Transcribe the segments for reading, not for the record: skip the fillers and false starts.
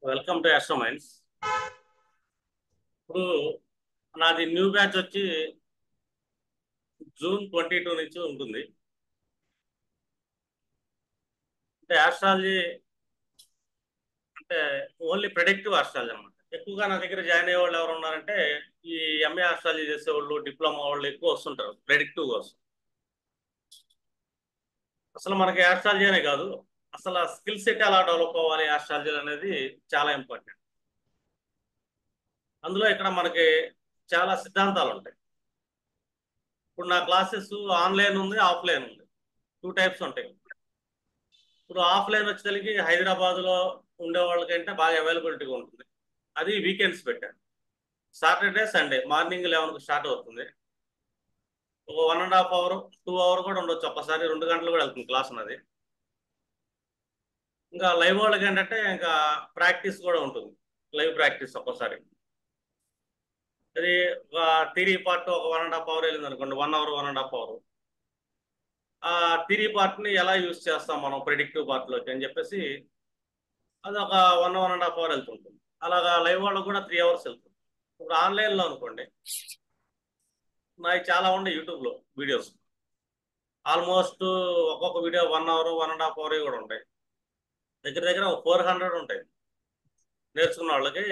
Welcome to అస్ట్రోమైన్స్. ఇప్పుడు నాది new batch వచ్చి జూన్ 22 నుంచి ఉంటుంది. అంటే ఆస్ట్రాలజీ అంటే ఓన్లీ ప్రెడిక్టివ్ ఆస్ట్రాలజీ అనమాట. ఎక్కువగా నా దగ్గర జాయిన్ అయ్యే వాళ్ళు ఎవరు ఉన్నారంటే ఈ ఎంఏ ఆస్ట్రాలజీ చేసేవాళ్ళు, డిప్లొమా వాళ్ళు ఎక్కువ వస్తుంటారు ప్రెడిక్టివ్ కోసం. అసలు మనకి ఆస్ట్రాలజీ అనే కాదు, అసలు ఆ స్కిల్ సెట్ ఎలా డెవలప్ అవ్వాలి ఆస్ట్రాలజీ అనేది చాలా ఇంపార్టెంట్. అందులో ఇక్కడ మనకి చాలా సిద్ధాంతాలు ఉంటాయి. ఇప్పుడు నా క్లాసెస్ ఆన్లైన్ ఉంది, ఆఫ్లైన్ ఉంది, 2 టైప్స్ ఉంటాయి. ఇప్పుడు ఆఫ్లైన్ వచ్చేసరికి హైదరాబాద్లో ఉండే వాళ్ళకంటే బాగా అవైలబిలిటీగా ఉంటుంది. అది వీకెండ్స్ పెట్టాను. సాటర్డే సండే మార్నింగ్ 11కి స్టార్ట్ అవుతుంది. ఒక 1.5 అవర్ 2 అవర్ కూడా ఉండొచ్చు, ఒక్కసారి 2 గంటలు కూడా వెళ్తుంది క్లాస్ అనేది. ఇంకా లైవ్ వాళ్ళకి ఏంటంటే ఇంకా ప్రాక్టీస్ కూడా ఉంటుంది, లైవ్ ప్రాక్టీస్ ఒక్కసారి. అది థియరీ పార్ట్ ఒక 1.5 అవర్ వెళ్ళింది అనుకోండి, 1 అవర్ 1.5 అవర్. ఆ థియరీ పార్ట్ని ఎలా యూజ్ చేస్తాం మనం ప్రెడిక్టివ్ పార్ట్లోకి అని చెప్పేసి అది ఒక 1.5 అవర్ వెళ్తుంటుంది. అలాగా లైవ్ వాళ్ళకు కూడా 3 అవర్స్ వెళ్తుంది. ఇప్పుడు ఆన్లైన్లో అనుకోండి, నాకు చాలా ఉన్నాయి యూట్యూబ్లో వీడియోస్. ఆల్మోస్ట్ ఒక్కొక్క వీడియో 1 అవర్ 1.5 అవర్ కూడా ఉంటాయి. దగ్గర దగ్గర 400 ఉంటాయి. నేర్చుకున్న వాళ్ళకి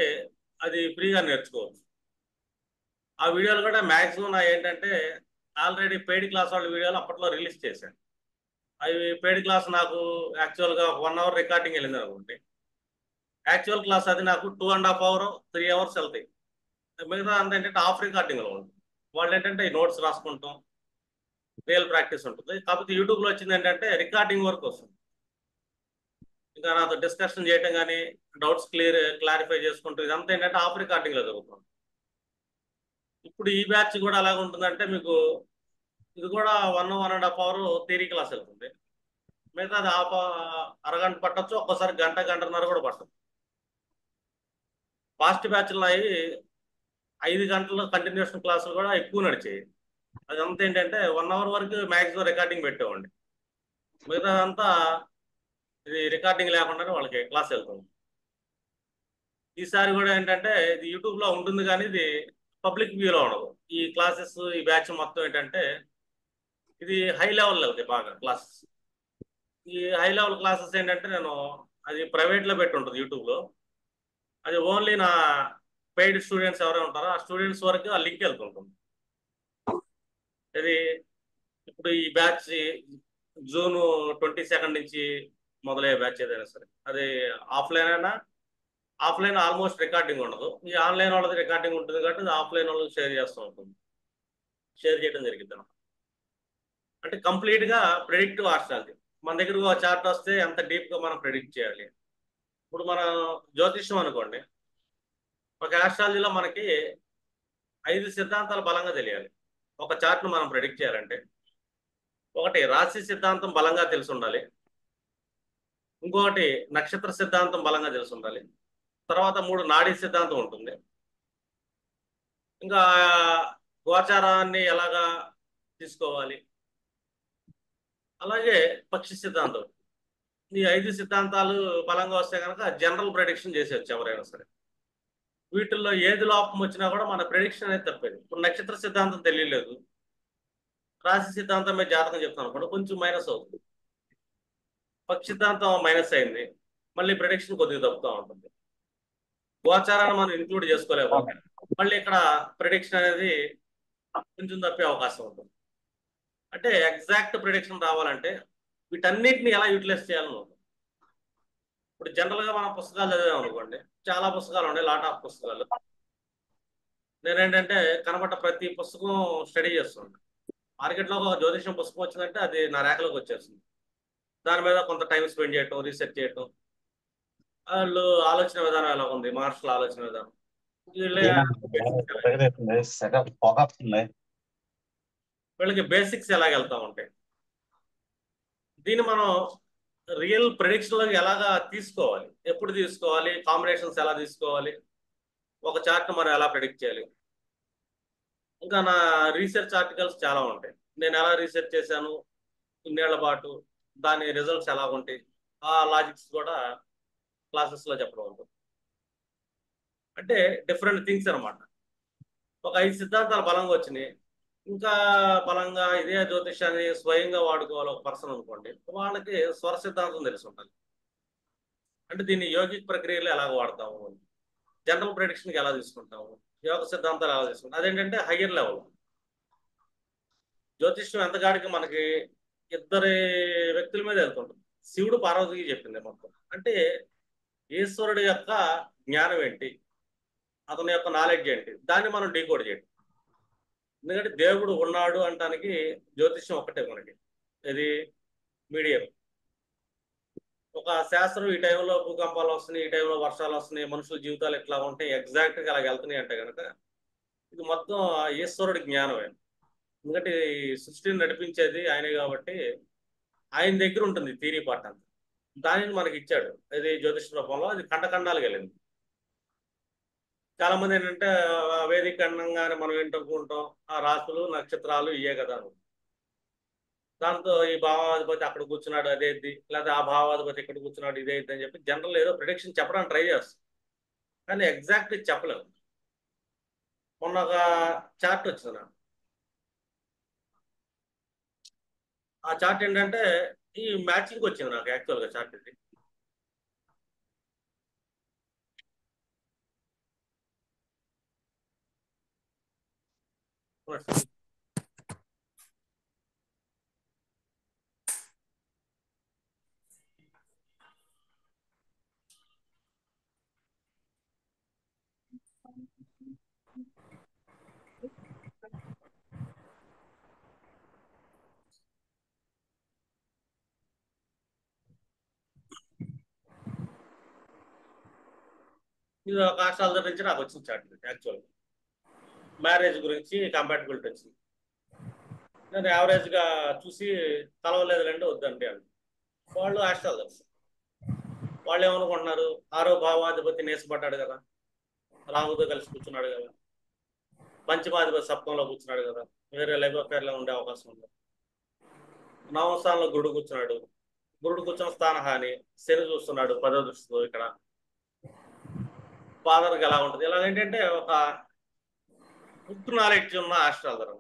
అది ఫ్రీగా నేర్చుకోవచ్చు. ఆ వీడియోలు కూడా మ్యాక్సిమం నా ఏంటంటే ఆల్రెడీ పెయిడ్ క్లాస్ వాళ్ళ వీడియోలు అప్పట్లో రిలీజ్ చేశాను. అవి పెయిడ్ క్లాస్ నాకు యాక్చువల్గా 1 అవర్ రికార్డింగ్ వెళ్ళింది అనుకోండి. యాక్చువల్ క్లాస్ అది నాకు 2.5 అవర్ 3 అవర్స్ వెళ్తాయి. మిగతా అంతా ఏంటంటే ఆఫ్ రికార్డింగ్లో ఉంటుంది. వాళ్ళు ఏంటంటే ఈ నోట్స్ రాసుకుంటాం, రియల్ ప్రాక్టీస్ ఉంటుంది. కాకపోతే యూట్యూబ్లో వచ్చింది ఏంటంటే రికార్డింగ్ వరకు వస్తుంది. ఇంకా నాతో డిస్కషన్ చేయటం కానీ డౌట్స్ క్లారిఫై చేసుకుంటూ ఇదంతా ఏంటంటే ఆఫ్ రికార్డింగ్లో జరుగుతుంది. ఇప్పుడు ఈ బ్యాచ్ కూడా అలాగ ఉంటుందంటే మీకు ఇది కూడా 1.5 అవర్ థియరీ క్లాస్ వెళ్తుంది. మిగతా అది అరగంట పట్టచ్చు, ఒక్కసారి గంట గంటన్నర కూడా పట్టదు. ఫాస్ట్ బ్యాచ్లు అవి 5 గంటల కంటిన్యూషన్ క్లాసులు కూడా ఎక్కువ నడిచాయి. అదంతా ఏంటంటే 1 అవర్ వరకు మ్యాక్సిమం రికార్డింగ్ పెట్టేవాడి. మిగతా అంతా ఇది రికార్డింగ్ లేకుండానే వాళ్ళకి క్లాస్ వెళ్తుంది. ఈసారి కూడా ఏంటంటే ఇది యూట్యూబ్లో ఉంటుంది కానీ ఇది పబ్లిక్ వ్యూలో ఉండదు. ఈ క్లాసెస్ ఈ బ్యాచ్ మొత్తం ఏంటంటే ఇది హై లెవెల్ వెళ్తాయి బాగా క్లాసెస్. ఈ హై లెవెల్ క్లాసెస్ ఏంటంటే నేను అది ప్రైవేట్లో పెట్టి ఉంటుంది యూట్యూబ్లో. అది ఓన్లీ నా పెయిడ్ స్టూడెంట్స్ ఎవరైనా ఉంటారో ఆ స్టూడెంట్స్ వరకు ఆ లింక్ వెళ్తుంటుంది. ఇది ఇప్పుడు ఈ బ్యాచ్ జూన్ 22 నుంచి మొదలయ్యే బ్యాచ్ ఏదైనా సరే అది ఆఫ్లైన్ అయినా ఆఫ్లైన్ ఆల్మోస్ట్ రికార్డింగ్ ఉండదు. ఈ ఆన్లైన్ వాళ్ళది రికార్డింగ్ ఉంటుంది కాబట్టి అది ఆఫ్లైన్ వాళ్ళకి షేర్ చేస్తూ ఉంటుంది. షేర్ చేయడం జరిగింది అన్నమాట. అంటే కంప్లీట్గా ప్రెడిక్టివ్ ఆస్ట్రాలజీ. మన దగ్గరకు ఒక చార్ట్ వస్తే ఎంత డీప్గా మనం ప్రెడిక్ట్ చేయాలి. ఇప్పుడు మన జ్యోతిష్యం అనుకోండి, ఒక ఆస్ట్రాలజీలో మనకి 5 సిద్ధాంతాలు బలంగా తెలియాలి. ఒక చార్ట్ను మనం ప్రెడిక్ట్ చేయాలంటే ఒకటి రాశి సిద్ధాంతం బలంగా తెలిసి ఉండాలి, ఇంకొకటి నక్షత్ర సిద్ధాంతం బలంగా తెలిసి ఉండాలి, తర్వాత 3 నాడీ సిద్ధాంతం ఉంటుంది, ఇంకా గోచారాన్ని ఎలాగా తీసుకోవాలి, అలాగే పక్షి సిద్ధాంతం. ఈ 5 సిద్ధాంతాలు బలంగా వస్తే కనుక జనరల్ ప్రెడిక్షన్ చేసేయచ్చు ఎవరైనా సరే. వీటిల్లో ఏది లోపం వచ్చినా కూడా మన ప్రెడిక్షన్ అనేది తప్పేది. ఇప్పుడు నక్షత్ర సిద్ధాంతం తెలియలేదు, రాశి సిద్ధాంతం మీద జాతకం చెప్తాను అనుకోండి, కొంచెం మైనస్ అవుతుంది. పక్షి సిద్ధాంతం మైనస్ అయింది, మళ్ళీ ప్రెడిక్షన్ కొద్దిగా తప్పుతూ ఉంటుంది. గోచారాన్ని మనం ఇంక్లూడ్ చేసుకోలేకపోతే మళ్ళీ ఇక్కడ ప్రిడిక్షన్ అనేది కొంచెం తప్పే అవకాశం ఉంటుంది. అంటే ఎగ్జాక్ట్ ప్రిడిక్షన్ రావాలంటే వీటన్నిటిని ఎలా యూటిలైజ్ చేయాలని ఉంటుంది. ఇప్పుడు జనరల్గా మనం పుస్తకాలు చదివాం అనుకోండి, చాలా పుస్తకాలు ఉన్నాయి, లాట్ ఆఫ్ పుస్తకాలు. నేనేంటంటే కనబడ్డ ప్రతి పుస్తకం స్టడీ చేస్తుంటాను. మార్కెట్లో ఒక జ్యోతిషం పుస్తకం వచ్చిందంటే అది నా రేఖలోకి వచ్చేస్తుంది. దాని మీద కొంత టైం స్పెండ్ చేయటం, రీసెర్చ్ చేయటం, వాళ్ళు ఆలోచన విధానం ఎలా ఉంది, మహర్షుల ఆలోచన విధానం, వీళ్ళకి బేసిక్స్ ఎలాగెళ్తా ఉంటాయి. దీన్ని మనం రియల్ ప్రెడిక్షన్లోకి ఎలాగా తీసుకోవాలి, ఎప్పుడు తీసుకోవాలి, కాంబినేషన్స్ ఎలా తీసుకోవాలి, ఒక చార్ట్ మనం ఎలా ప్రెడిక్ట్ చేయాలి. ఇంకా నా రీసెర్చ్ ఆర్టికల్స్ చాలా ఉంటాయి. నేను ఎలా రీసెర్చ్ చేశాను ఇన్నేళ్ల పాటు, దాని రిజల్ట్స్ ఎలా ఉంటాయి, ఆ లాజిక్స్ కూడా క్లాసెస్లో చెప్పడం ఉంటుంది. అంటే డిఫరెంట్ థింగ్స్ అనమాట. ఒక 5 సిద్ధాంతాలు బలంగా వచ్చినాయి. ఇంకా బలంగా ఇదే జ్యోతిష్యాన్ని స్వయంగా వాడుకోవాలి ఒక పర్సన్ అనుకోండి, వాళ్ళకి స్వర సిద్ధాంతం తెలిసి ఉండాలి. అంటే దీన్ని యోగిక్ ప్రక్రియలో ఎలా వాడతాము, జనరల్ ప్రెడిక్షన్కి ఎలా తీసుకుంటాము, యోగ సిద్ధాంతాలు ఎలా తీసుకుంటాం, అదేంటంటే హయ్యర్ లెవెల్. జ్యోతిష్యం ఎంతకాడికి మనకి ఇద్దరి వ్యక్తుల మీద వెళ్తుంటుంది. శివుడు పార్వతికి చెప్పింది మొత్తం. అంటే ఈశ్వరుడు యొక్క జ్ఞానం ఏంటి, అతని యొక్క నాలెడ్జ్ ఏంటి, దాన్ని మనం డీకోడ్ చేయండి. ఎందుకంటే దేవుడు ఉన్నాడు అంటానికి జ్యోతిష్యం ఒక్కటే మనకి, ఇది మీడియం. ఒక శాస్త్రం ఈ టైంలో భూకంపాలు వస్తున్నాయి, ఈ టైంలో వర్షాలు వస్తున్నాయి, మనుషుల జీవితాలు ఎట్లా ఉంటాయి, ఎగ్జాక్ట్గా అలా వెళ్తున్నాయి అంటే కనుక ఇది మొత్తం ఈశ్వరుడి జ్ఞానమే. ఎందుకంటే ఈ సృష్టిని నడిపించేది ఆయనే కాబట్టి ఆయన దగ్గర ఉంటుంది థీరీ పార్ట్ అంతా. దానిని మనకి ఇచ్చాడు, ఇది జ్యోతిష్ రూపంలో. అది ఖండఖండాలకు వెళ్ళింది. చాలా మంది ఏంటంటే వేదిక ఖండంగానే మనం ఏంటనుకుంటాం, ఆ రాసులు నక్షత్రాలు ఇయే కదా అని. దాంతో ఈ భావాధిపతి అక్కడ కూర్చున్నాడు అదే ఇది, లేదా ఆ భావాధిపతి ఇక్కడ కూర్చున్నాడు ఇదే ఇది అని చెప్పి జనరల్ ఏదో ప్రిడిక్షన్ చెప్పడానికి ట్రై చేస్తాం, కానీ ఎగ్జాక్ట్లీ చెప్పలేము. మొన్న ఒక చార్ట్ వచ్చింది నాకు. ఆ చార్ట్ ఏంటంటే ఈ మ్యాచింగ్ వచ్చింది నాకు, యాక్చువల్గా చార్ట్ ఇది. ఇది ఒక ఆస్ట్రాలజర్ నుంచి నాకు వచ్చిన చార్ట్ యాక్చువల్గా. మ్యారేజ్ గురించి కంపాటబిలిటీ వచ్చింది. నేను యావరేజ్గా చూసి కలవలేదులేండి వద్దండి అని. వాళ్ళు ఆస్ట్రాలజర్స్, వాళ్ళు ఏమనుకుంటున్నారు, ఆరో భావాధిపతి నేసపడ్డాడు కదా, రాహుతో కలిసి కూర్చున్నాడు కదా, పంచమాధిపతి సప్తంలో కూర్చున్నాడు కదా, వేరే లైఫ్ అఫేర్లో ఉండే అవకాశం ఉంది. నవమ స్థానంలో గురుడు కూర్చున్నాడు, గురుడు కూర్చున్న స్థానహాని, శని చూస్తున్నాడు 10వ దృష్టితో. ఇక్కడ ఫాదర్కి ఎలా ఉంటుంది, ఇలా ఏంటంటే ఒక బుక్ నాలెడ్జ్ ఉన్న ఆస్ట్రాలజర్.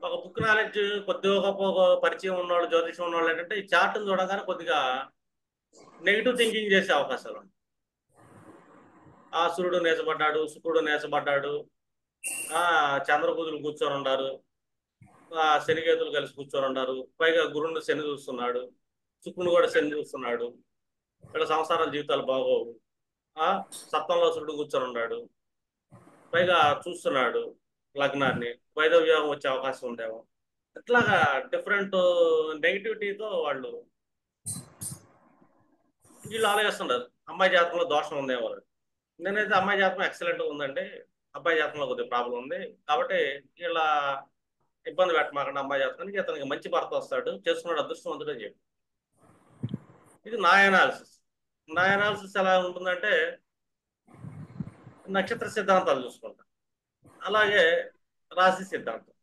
ఒక బుక్ నాలెడ్జ్ కొద్దిగా ఒక పరిచయం ఉన్నవాళ్ళు, జ్యోతిషం ఉన్నవాళ్ళు ఏంటంటే ఈ చార్ట్ని చూడగానే కొద్దిగా నెగిటివ్ థింకింగ్ చేసే అవకాశాలు ఉన్నాయి. ఆ సూర్యుడు నేసపడ్డాడు, శుక్రుడు నేసపడ్డాడు, ఆ చంద్రబుధులు కూర్చొని ఉన్నారు, ఆ శనికేతులు కలిసి కూర్చొని ఉన్నారు, పైగా గురువుని శని చూస్తున్నాడు, శుక్రుని కూడా శని చూస్తున్నాడు, ఇక్కడ సంసారాల జీవితాలు బాగోవు. ఆ సప్తంలో సూర్యుడు కూర్చొని ఉన్నాడు, పైగా చూస్తున్నాడు లగ్నాన్ని, వైదవ్యం వచ్చే అవకాశం ఉందేమో. ఇట్లాగా డిఫరెంట్ నెగిటివిటీతో వీళ్ళు ఆలోచిస్తున్నారు అమ్మాయి జాతకంలో దోషం ఉందేమో అని. నేనైతే అమ్మాయి జాతకం ఎక్సలెంట్ ఉందండి, అబ్బాయి జాతకంలో కొద్దిగా ప్రాబ్లం ఉంది కాబట్టి ఇలా ఇబ్బంది పెట్టమాకండి అమ్మాయి జాతకానికి, అతనికి మంచి భర్త వస్తాడు, చేసుకున్నాడు, అదృష్టవంతుడే చెప్పి. ఇది నా అనాలిసిస్. నా అనాలిసిస్ ఎలా ఉంటుందంటే నక్షత్ర సిద్ధాంతాలు చూసుకుంటా, అలాగే రాశి సిద్ధాంతం.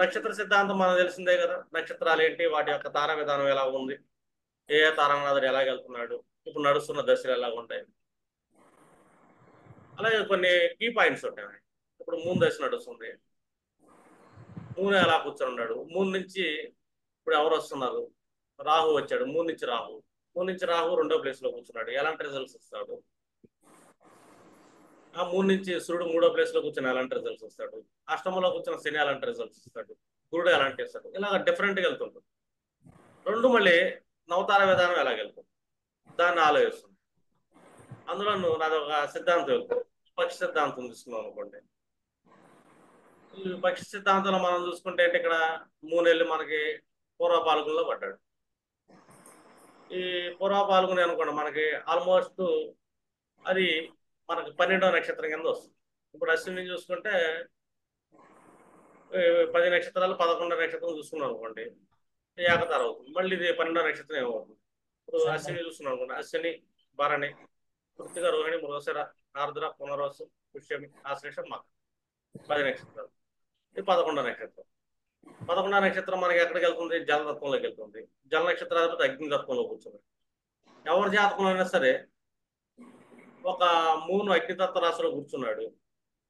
నక్షత్ర సిద్ధాంతం మనకు తెలిసిందే కదా, నక్షత్రాలు ఏంటి, వాటి యొక్క తారా విధానం ఎలా ఉంది, ఏ ఏ తారానాథుడు ఎలాగెళ్తున్నాడు, ఇప్పుడు నడుస్తున్న దశలు ఎలా ఉంటాయి. అలాగే కొన్ని కీ పాయింట్స్ ఉంటాయి. ఇప్పుడు మూన్ దశ నడుస్తుంది, మూన్ ఎలా కూర్చొని ఉన్నాడు, మూన్ నుంచి ఇప్పుడు ఎవరు వస్తున్నారు, రాహు వచ్చాడు, మూన్ నుంచి రాహు, మూన్ నుంచి రాహు 2వ ప్లేస్ లో కూర్చున్నాడు, ఎలాంటి రిజల్ట్స్ ఇస్తాడు. ఆ మూన్ నుంచి సూర్యుడు 3వ ప్లేస్ లో కూర్చొని ఎలాంటి రిజల్ట్స్ ఇస్తాడు, అష్టమంలో కూర్చున్న శని ఎలాంటి రిజల్ట్స్ ఇస్తాడు, గురుడు ఎలాంటి ఇస్తాడు, ఇలాగ డిఫరెంట్ గా వెళ్తుంటుంది. రెండు మళ్ళీ నవతార విధానం ఎలాగెళ్తుంది దాన్ని ఆలోచిస్తుంది. అందులో నాది ఒక సిద్ధాంతం వెళ్తుంది, పక్షి సిద్ధాంతం తీసుకున్నాం అనుకోండి. ఈ పక్షి సిద్ధాంతంలో మనం చూసుకుంటే అంటే ఇక్కడ 3 నెలలు మనకి పూర్వ పాల్గొనలో పడ్డాడు. ఈ పూర్వ పాల్గొని అనుకోండి మనకి ఆల్మోస్ట్ అది మనకి 12వ నక్షత్రం కింద వస్తుంది. ఇప్పుడు అశ్విని చూసుకుంటే 10 నక్షత్రాలు 11వ నక్షత్రం చూసుకున్నాం అనుకోండి, ఏకతార అవుతుంది. మళ్ళీ ఇది 12వ నక్షత్రం ఏమవుతుంది. ఇప్పుడు అశ్విని చూసుకున్నాం అనుకోండి, అశ్విని, భరణి, కృతిక, రోహిణి, మృగశిర, ఆర్ద్ర, పునర్వసు, పుష్యమి, ఆశ్లేషం, మక, 10 నక్షత్రాలు. ఇది 11వ నక్షత్రం. 11వ నక్షత్రం మనకి ఎక్కడికి వెళ్తుంది, జలతత్వంలోకి వెళ్తుంది. జల నక్షత్రాధిపతి అగ్ని తత్వంలో కూర్చుంది. ఎవరి జాతకంలో అయినా సరే ఒక మూన్ అగ్నితత్వ రాశిలో కూర్చున్నాడు,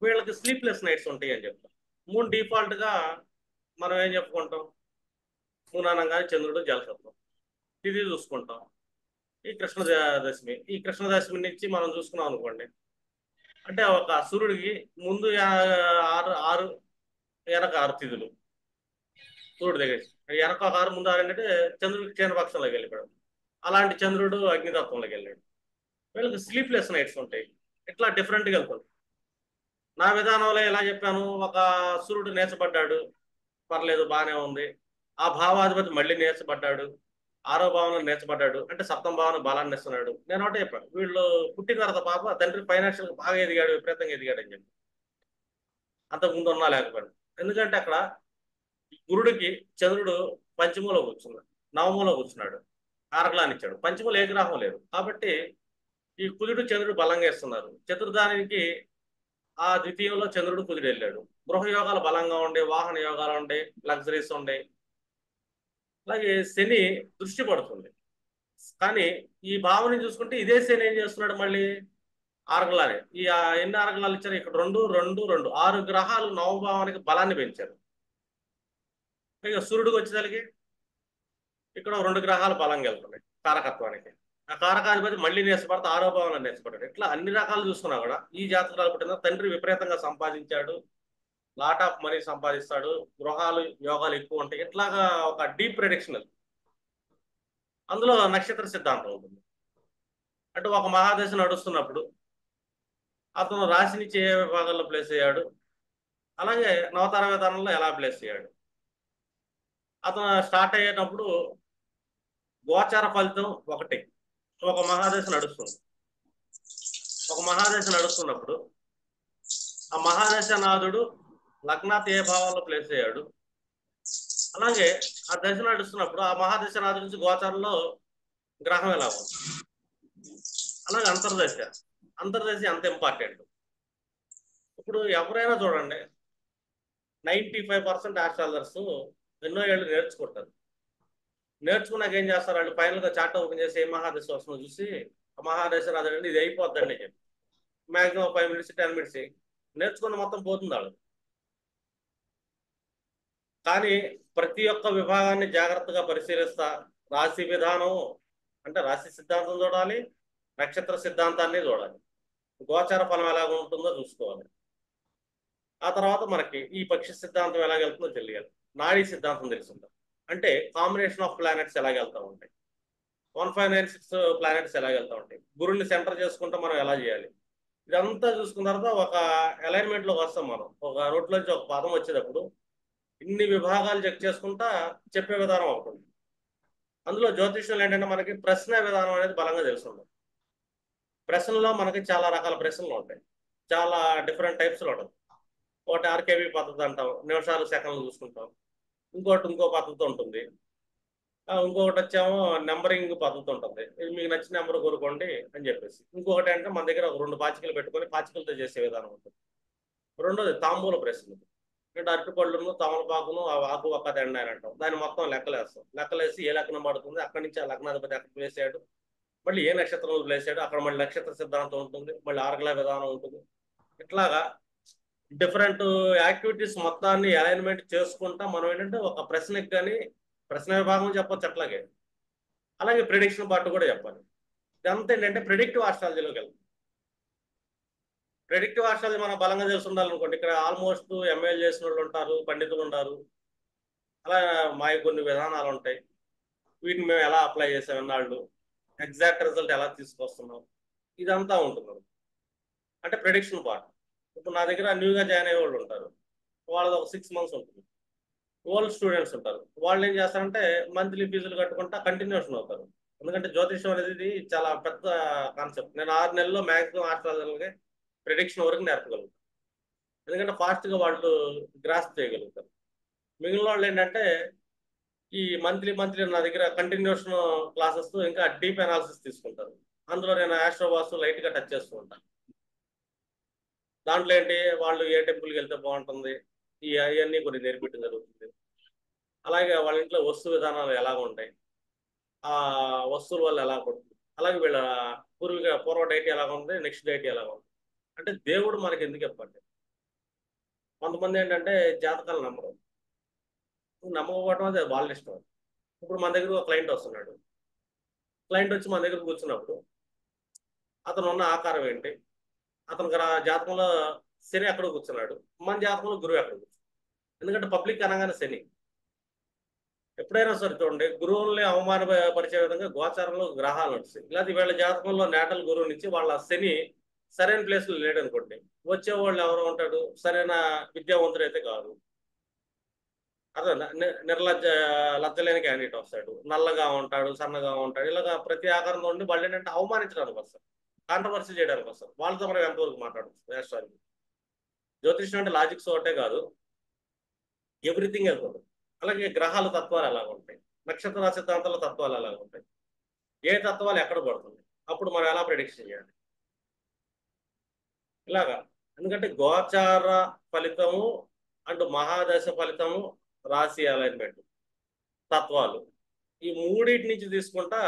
వీళ్ళకి స్లీప్లెస్ నైట్స్ ఉంటాయి అని చెప్తాం. మూన్ డిఫాల్ట్గా మనం ఏం చెప్పుకుంటాం, మూన్ అనగానే చంద్రుడు జలతత్వం. ఇది చూసుకుంటాం. ఈ కృష్ణదశమి, ఈ కృష్ణదశమి నుంచి మనం చూసుకున్నాం అనుకోండి, అంటే ఒక సూర్యుడికి ముందు ఆరు ఆరు వెనక ఆరు తిథులు సూర్యుడి దగ్గర, వెనక ఒక ఆరు ముందు ఆరు ఏంటంటే చంద్రుడికి క్షీణపక్షంలోకి వెళ్ళిపోయాడు. అలాంటి చంద్రుడు అగ్నితత్వంలోకి వెళ్ళాడు. వీళ్ళకి స్లీప్లెస్ నైట్స్ ఉంటాయి. ఇట్లా డిఫరెంట్గా వెళ్తుంది. నా విధానంలో ఎలా చెప్పాను, ఒక సూర్యుడు నేర్చబడ్డాడు, పర్లేదు బాగానే ఉంది. ఆ భావాధిపతి మళ్ళీ నేర్చబడ్డాడు, ఆరో భావన నేర్చబడ్డాడు, అంటే సప్తమ భావన బలాన్ని ఇస్తున్నాడు. నేను ఒకటే చెప్పాను, వీళ్ళు పుట్టిన తర్వాత పాప తండ్రి ఫైనాన్షియల్ బాగా ఎదిగాడు, విపరీతంగా ఎదిగాడు అని చెప్పి. అంతకుముందు ఉన్నా లేకపోయాడు. ఎందుకంటే అక్కడ గురుడికి చంద్రుడు పంచమంలో కూర్చున్నాడు, నవమంలో కూర్చున్నాడు, కారకులాన్ని ఇచ్చాడు. పంచమంలో ఏ గ్రహం లేదు కాబట్టి ఈ కుజుడు చంద్రుడు బలంగా ఇస్తున్నారు. చతుర్దానికి ఆ ద్వితీయంలో చంద్రుడు కుజుడు వెళ్ళాడు. గృహ యోగాలు బలంగా ఉండే, వాహన యోగాలు ఉండే, లగ్జరీస్ ఉండే. అలాగే శని దృష్టి పడుతుంది. కానీ ఈ భావన చూసుకుంటే ఇదే శని ఏం చేస్తున్నాడు, మళ్ళీ ఆరగలానే ఎన్ని ఆరగలాలు ఇచ్చారు ఇక్కడ, రెండు రెండు రెండు, 6 గ్రహాలు నవభావానికి బలాన్ని పెంచారు. ఇక సూర్యుడికి వచ్చేసరికి ఇక్కడ 2 గ్రహాలు బలంగా వెళ్తున్నాయి కారకత్వానికి. ఆ కారకాధిపతి మళ్ళీ నేర్చబడితే ఆరో భావన నేర్చబడ్డాడు. ఇట్లా అన్ని రకాలు చూసుకున్నా కూడా ఈ జాతకాలు పుట్టిన తండ్రి విపరీతంగా సంపాదించాడు, లాట్ ఆఫ్ మనీ సంపాదిస్తాడు, గృహాలు యోగాలు ఎక్కువ ఉంటాయి. ఇట్లాగా ఒక డీప్ ప్రెడిక్షన్. అందులో నక్షత్ర సిద్ధాంతం ఉంటుంది. అంటే ఒక మహాదశ నడుస్తున్నప్పుడు అతను రాశి నుంచి ఏ విభాగంలో ప్లేస్ అయ్యాడు, అలాగే నవతార విధానంలో ఎలా ప్లేస్ అయ్యాడు. అతను స్టార్ట్ అయ్యేటప్పుడు గోచార ఫలితం ఒకటి. ఒక మహాదశ నడుస్తుంది. ఒక మహాదశ నడుస్తున్నప్పుడు ఆ మహాదశ నాథుడు లగ్నాత్ ఏ భావంలో ప్లేస్ అయ్యాడు, అలాగే ఆ దశ నడుస్తున్నప్పుడు ఆ మహాదశ నాథుడి నుంచి గోచారంలో గ్రహం ఎలా ఉంది, అలాగే అంతర్దశ. అంతర్దశ అంత ఇంపార్టెంట్. ఇప్పుడు ఎవరైనా చూడండి, 95% ఆస్ట్రాలజర్స్ ఎన్నో ఏళ్ళు నేర్చుకుంటారు. నేర్చుకున్నాక ఏం చేస్తారు, వాళ్ళు ఫైనల్గా చార్ట్ ఓపెన్ చేసి ఏ మహాదశ వస్తుందో చూసి ఆ మహాదశ రాదండి ఇది అయిపోద్దండి చెప్పి మ్యాక్సిమం 5 minutes 10 minutes నేర్చుకున్న మొత్తం పోతుంది వాళ్ళు. కానీ ప్రతి ఒక్క విభాగాన్ని జాగ్రత్తగా పరిశీలిస్తా, రాశి విధానం అంటే రాశి సిద్ధాంతం చూడాలి, నక్షత్ర సిద్ధాంతాన్ని చూడాలి, గోచార ఫలం ఎలాగ ఉంటుందో చూసుకోవాలి. ఆ తర్వాత మనకి ఈ పక్షి సిద్ధాంతం ఎలాగెళ్తుందో తెలియాలి, నాడీ సిద్ధాంతం తెలుసుంటాం. అంటే కాంబినేషన్ ఆఫ్ ప్లానెట్స్ ఎలాగెళ్తా ఉంటాయి, 1596 ప్లానెట్స్ ఎలాగెళ్తా ఉంటాయి, గురుని సెంటర్ చేసుకుంటే మనం ఎలా చేయాలి, ఇదంతా చూసుకున్న తర్వాత ఒక అలైన్మెంట్లోకి వస్తాం. మనం ఒక రోడ్లోంచి ఒక పదం వచ్చేటప్పుడు ఇన్ని విభాగాలు చెక్ చేసుకుంటా చెప్పే విధానం అవుతుంది. అందులో జ్యోతిష్యంలో ఏంటంటే మనకి ప్రశ్న విధానం అనేది బలంగా తెలుస్తుంది. ప్రశ్నలో మనకి చాలా రకాల ప్రశ్నలు ఉంటాయి, చాలా డిఫరెంట్ టైప్స్లో ఉంటుంది. ఒకటి ఆర్కేబీ పద్ధతి అంటాం, నిమిషాలు సెకండ్లు చూసుకుంటాం. ఇంకోటి ఇంకో పద్ధతి ఉంటుంది. ఇంకొకటి వచ్చేమో నెంబరింగ్ పద్ధతి ఉంటుంది, ఇది మీకు నచ్చిన నెంబర్ కోరుకోండి అని చెప్పేసి. ఇంకొకటి అంటే మన దగ్గర ఒక 2 పాచికలు పెట్టుకొని పాచికలతో చేసే విధానం ఉంటుంది. రెండోది తాంబూల ప్రశ్నలు. అంటే అరటిపళ్ళును తమలపాకును ఆ ఆకు ఒక్క దండ అని అంటాం. దాన్ని మొత్తం లెక్కలేస్తాం. లెక్కలేసి ఏ లగ్నం పడుతుంది, అక్కడి నుంచి ఆ లగ్నాధిపతి ఎక్కడ ప్లేస్ అయ్యాడు, మళ్ళీ ఏ నక్షత్రంలో ప్లేస్ అయ్యాడు, అక్కడ మళ్ళీ నక్షత్ర సిద్ధాంతం ఉంటుంది, మళ్ళీ ఆరగల విధానం ఉంటుంది. ఇట్లాగా డిఫరెంట్ యాక్టివిటీస్ మొత్తాన్ని అలైన్మెంట్ చేసుకుంటా మనం ఏంటంటే ఒక ప్రశ్నకి కానీ ప్రశ్న విభాగం చెప్పొచ్చు, అట్లాగే అలాగే ప్రిడిక్షన్ పార్ట్ కూడా చెప్పాలి. ఇదంతా ఏంటంటే ప్రిడిక్టివ్ ఆస్ట్రాలజీలోకి వెళ్తాం. ప్రిడిక్టివ్ ఆస్ట్రాలజీ మనం బలంగా తెలిసి ఉండాలనుకోండి, ఇక్కడ ఆల్మోస్ట్ ఎంఏలు చేసిన వాళ్ళు ఉంటారు, పండితులు ఉంటారు. అలా మా కొన్ని విధానాలు ఉంటాయి, వీటిని మేము ఎలా అప్లై చేసాం ఎన్నాళ్ళు, ఎగ్జాక్ట్ రిజల్ట్ ఎలా తీసుకొస్తున్నాం, ఇదంతా ఉంటుంది. అంటే ప్రిడిక్షన్ పార్ట్. ఇప్పుడు నా దగ్గర న్యూగా జాయిన్ అయ్యే వాళ్ళు ఉంటారు, వాళ్ళది ఒక 6 months ఉంటుంది. ఓల్డ్ స్టూడెంట్స్ ఉంటారు, వాళ్ళు ఏం చేస్తారంటే మంత్లీ ఫీజులు కట్టుకుంటా కంటిన్యూషన్ అవుతారు. ఎందుకంటే జ్యోతిష్యం అనేది చాలా పెద్ద కాన్సెప్ట్. నేను 6 నెలల్లో మ్యాక్సిమం ఆస్ట్రాలజీలకి ప్రిడిక్షన్ వరకు నేర్పగలుగుతాను. ఎందుకంటే ఫాస్ట్గా వాళ్ళు గ్రాస్ప్ చేయగలుగుతారు. మిగిలిన వాళ్ళు ఏంటంటే ఈ మంత్లీ నా దగ్గర కంటిన్యూషన్ క్లాసెస్ ఇంకా డీప్ అనాలిసిస్ తీసుకుంటారు. అందులో నేను ఆస్ట్రోవాసు లైట్గా టచ్ చేస్తూ ఉంటాను. దాంట్లో ఏంటి, వాళ్ళు ఏ టెంపుల్కి వెళ్తే బాగుంటుంది, ఇవన్నీ కొన్ని నేర్పించడం జరుగుతుంది. అలాగే వాళ్ళ ఇంట్లో వస్తు విధానాలు ఎలాగ ఉంటాయి, ఆ వస్తువుల వల్ల ఎలా పడుతుంది, అలాగే వీళ్ళ పూర్వ డైట్ ఎలాగ ఉంది, నెక్స్ట్ డైట్ ఎలాగ ఉంది. అంటే దేవుడు మనకి ఎందుకు చెప్పండి. కొంతమంది ఏంటంటే జాతకాలు నమ్మరు. నమ్మకపోవడం అది వాళ్ళ ఇష్టం. ఇప్పుడు మన దగ్గర ఒక క్లయింట్ వస్తున్నాడు. క్లయింట్ వచ్చి మన దగ్గర కూర్చున్నప్పుడు అతను ఉన్న ఆకారం ఏంటి, అతను జాతకంలో శని ఎక్కడ కూర్చున్నాడు, మన జాతకంలో గురువు ఎక్కడ కూర్చున్నాడు. ఎందుకంటే పబ్లిక్ అనగానే శని. ఎప్పుడైనా సరే చూడండి, గురువుల్ని అవమానపరిచే విధంగా గోచారంలో గ్రహాలు నడుస్తాయి. ఇలాంటి వీళ్ళ జాతకంలో నేటల్ గురువు నుంచి వాళ్ళ శని సరైన ప్లేస్లో లేడు అనుకోండి, వచ్చేవాళ్ళు ఎవరు ఉంటాడు, సరైన విద్యావంతుడు అయితే కాదు. అదే నిర్లజ్జ లజ్జలేని క్యాండిడేట్ వస్తాడు, నల్లగా ఉంటాడు, సన్నగా ఉంటాడు, ఇలాగా ప్రతి ఆకారంలో ఉండి వాళ్ళు ఏంటంటే అవమానించడానికి వస్తారు, కాంట్రవర్సీ చేయడానికి వస్తారు. వాళ్ళతో మనం ఎంతవరకు మాట్లాడచ్చు. వేస్తానికి జ్యోతిష్యం అంటే లాజిక్స్ ఒకటే కాదు, ఎవ్రీథింగ్ వెళ్తుంది. అలాగే గ్రహాల తత్వాలు ఎలాగ ఉంటాయి, నక్షత్ర సిద్ధాంతాల తత్వాలు ఎలాగ ఉంటాయి, ఏ తత్వాలు ఎక్కడ పడుతుంది, అప్పుడు మనం ఎలా ప్రెడిక్షన్ చేయాలి ఇలాగా. ఎందుకంటే గోచార ఫలితము అండ్ మహాదశ ఫలితము, రాశి అలైన్మెంట్, తత్వాలు, ఈ మూడింటి నుంచి తీసుకుంటా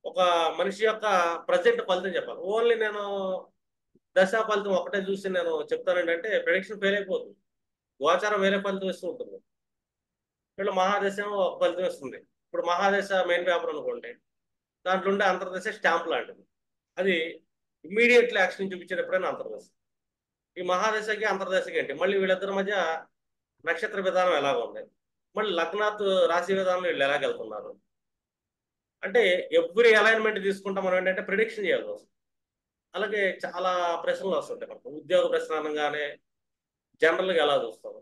ఒక మనిషి యొక్క ప్రజెంట్ ఫలితం చెప్పాలి. ఓన్లీ నేను దశా ఫలితం ఒకటే చూసి నేను చెప్తానండి అంటే ప్రెడిక్షన్ ఫెయిల్ అయిపోతుంది. గోచారం వేరే ఫలితం ఇస్తూ ఉంటుంది, వీళ్ళు మహాదశం ఒక ఫలితం ఇస్తుంది. ఇప్పుడు మహాదశ మెయిన్ పేపర్ అనుకోండి, దాంట్లో ఉండే అంతర్దశ స్టాంప్ లాంటిది, అది ఇమ్మీడియట్లీ యాక్షన్ చూపించేది ఎప్పుడైనా అంతర్దశ. ఈ మహాదశకి అంతర్దశకి ఏంటి, మళ్ళీ వీళ్ళిద్దరి మధ్య నక్షత్ర విధానం ఎలాగ ఉంది, మళ్ళీ లగ్నాత్ రాశి విధానం వీళ్ళు ఎలాగెళ్తున్నారు, అంటే ఎవ్రీ అలైన్మెంట్ తీసుకుంటాం మనం ఏంటంటే ప్రిడిక్షన్ చేయాల్సి వస్తుంది. అలాగే చాలా ప్రశ్నలు వస్తుంటాయి మనకు. ఉద్యోగ ప్రశ్న అనగానే జనరల్గా ఎలా చూస్తాం,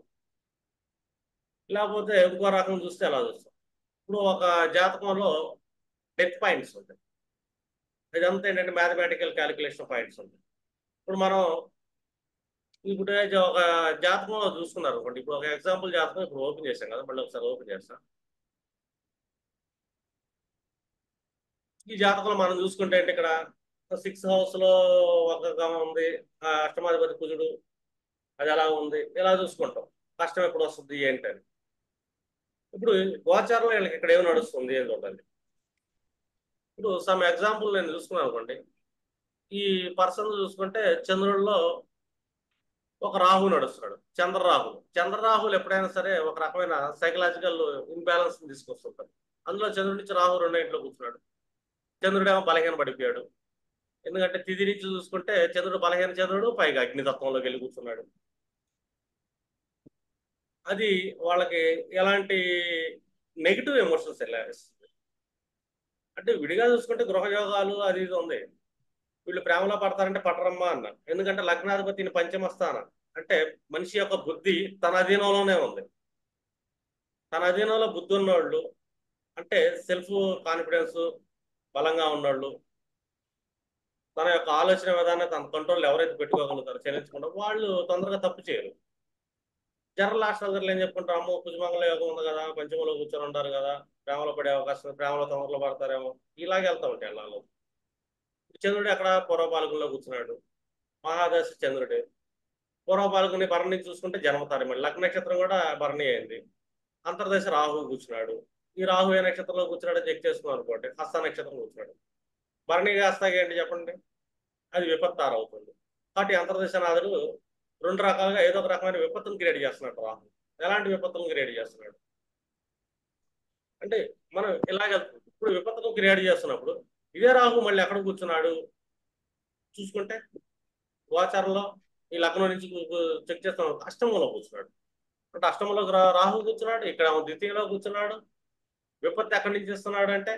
లేకపోతే ఇంకో రకం చూస్తే ఎలా చూస్తాం. ఇప్పుడు ఒక జాతకంలో డెత్ పాయింట్స్ ఉంటాయి, ఇదంతా ఏంటంటే మ్యాథమెటికల్ క్యాలిక్యులేషన్ పాయింట్స్ ఉంటాయి. ఇప్పుడు మనం ఇప్పుడు ఒక జాతకంలో చూసుకున్నారు అనుకోండి, ఇప్పుడు ఒక ఎగ్జాంపుల్ జాతకం ఇప్పుడు ఓపెన్ చేశాం కదా, మళ్ళీ ఒకసారి ఓపెన్ చేస్తాం. ఈ జాతకంలో మనం చూసుకుంటే అంటే ఇక్కడ 6th హౌస్ లో ఒక ఉంది, అష్టమాధిపతి కుజుడు, అది ఎలా ఉంది ఇలా చూసుకుంటాం. కష్టం ఎప్పుడు వస్తుంది ఏంటని. ఇప్పుడు గోచారంలో వీళ్ళకి ఇక్కడ ఏమి నడుస్తుంది ఏం చూడాలి. ఇప్పుడు సమ్ ఎగ్జాంపుల్ నేను చూసుకున్నాను అనుకోండి, ఈ పర్సన్ చూసుకుంటే చంద్రుడిలో ఒక రాహు నడుస్తున్నాడు, చంద్రరాహులు ఎప్పుడైనా సరే ఒక రకమైన సైకలాజికల్ ఇన్బ్యాలెన్స్ తీసుకొస్తుంటారు. అందులో చంద్రుడి నుంచి రాహు రెండో ఇంట్లో కూర్చున్నాడు, చంద్రుడేమో బలహీన పడిపోయాడు. ఎందుకంటే తిథి నుంచి చూసుకుంటే చంద్రుడు బలహీన చంద్రుడు, పైగా అగ్నితత్వంలోకి వెళ్ళి కూర్చున్నాడు. అది వాళ్ళకి ఎలాంటి నెగిటివ్ ఎమోషన్స్ వెళ్ళేస్తుంది. అంటే విడిగా చూసుకుంటే గృహయోగాలు అది ఇది ఉంది, వీళ్ళు ప్రేమలో పడతారంటే పట్టరమ్మా అన్నారు. ఎందుకంటే లగ్నాధిపతిని పంచమ స్థానం అంటే మనిషి యొక్క బుద్ధి తన అధీనంలోనే ఉంది. తన అధీనంలో బుద్ధి ఉన్నవాళ్ళు అంటే సెల్ఫ్ కాన్ఫిడెన్స్ బలంగా ఉన్నవాళ్ళు, తన యొక్క ఆలోచన విధానం తన కంట్రోల్ ఎవరైతే పెట్టుకోగలుగుతారో చెల్లించకుండా వాళ్ళు తొందరగా తప్పు చేయరు. జనరల్ ఆస్ట్రాలజర్లు ఏం చెప్పుకుంటారు, అమ్మో కుజమంగళ యోగం ఉంది కదా, పంచమలో కూర్చొని ఉంటారు కదా, ప్రేమలో పడే అవకాశం, ప్రేమలో తొందరలో పడతారేమో, ఇలాగే వెళ్తా ఉంటాయి అలా. చంద్రుడు అక్కడ పూర్వపాలకుల్లో కూర్చున్నాడు, మహాదశ చంద్రుడే. పూర్వపాలకుని భరణి చూసుకుంటే జన్మతారు, మళ్ళీ లగ్న నక్షత్రం కూడా భరణి అయింది. అంతర్దశ రాహు కూర్చున్నాడు, ఈ రాహు ఏ నక్షత్రంలో కూర్చున్నాడో చెక్ చేసుకున్నాం అనుకోండి, హస్త నక్షత్రం కూర్చున్నాడు. భరణి కాస్తాగా ఏంటి చెప్పండి, అది విపత్తారు అవుతుంది. కాబట్టి అంతర్దశనాథుడు రెండు రకాలుగా ఏదో ఒక రకమైన విపత్తును క్రియేట్ చేస్తున్నాడు. రాహు ఎలాంటి విపత్తులను క్రియేట్ చేస్తున్నాడు అంటే మనం ఇలాగ ఇప్పుడు విపత్తును క్రియేట్ చేస్తున్నప్పుడు ఇదే రాహు మళ్ళీ ఎక్కడ కూర్చున్నాడు చూసుకుంటే గోచారంలో ఈ లగ్నం నుంచి చెక్ చేస్తున్నాడు, అష్టమంలో కూర్చున్నాడు. అంటే అష్టమంలో రాహు కూర్చున్నాడు, ఇక్కడ ద్వితీయంలో కూర్చున్నాడు. విపత్తు ఎక్కడి నుంచి ఇస్తున్నాడు అంటే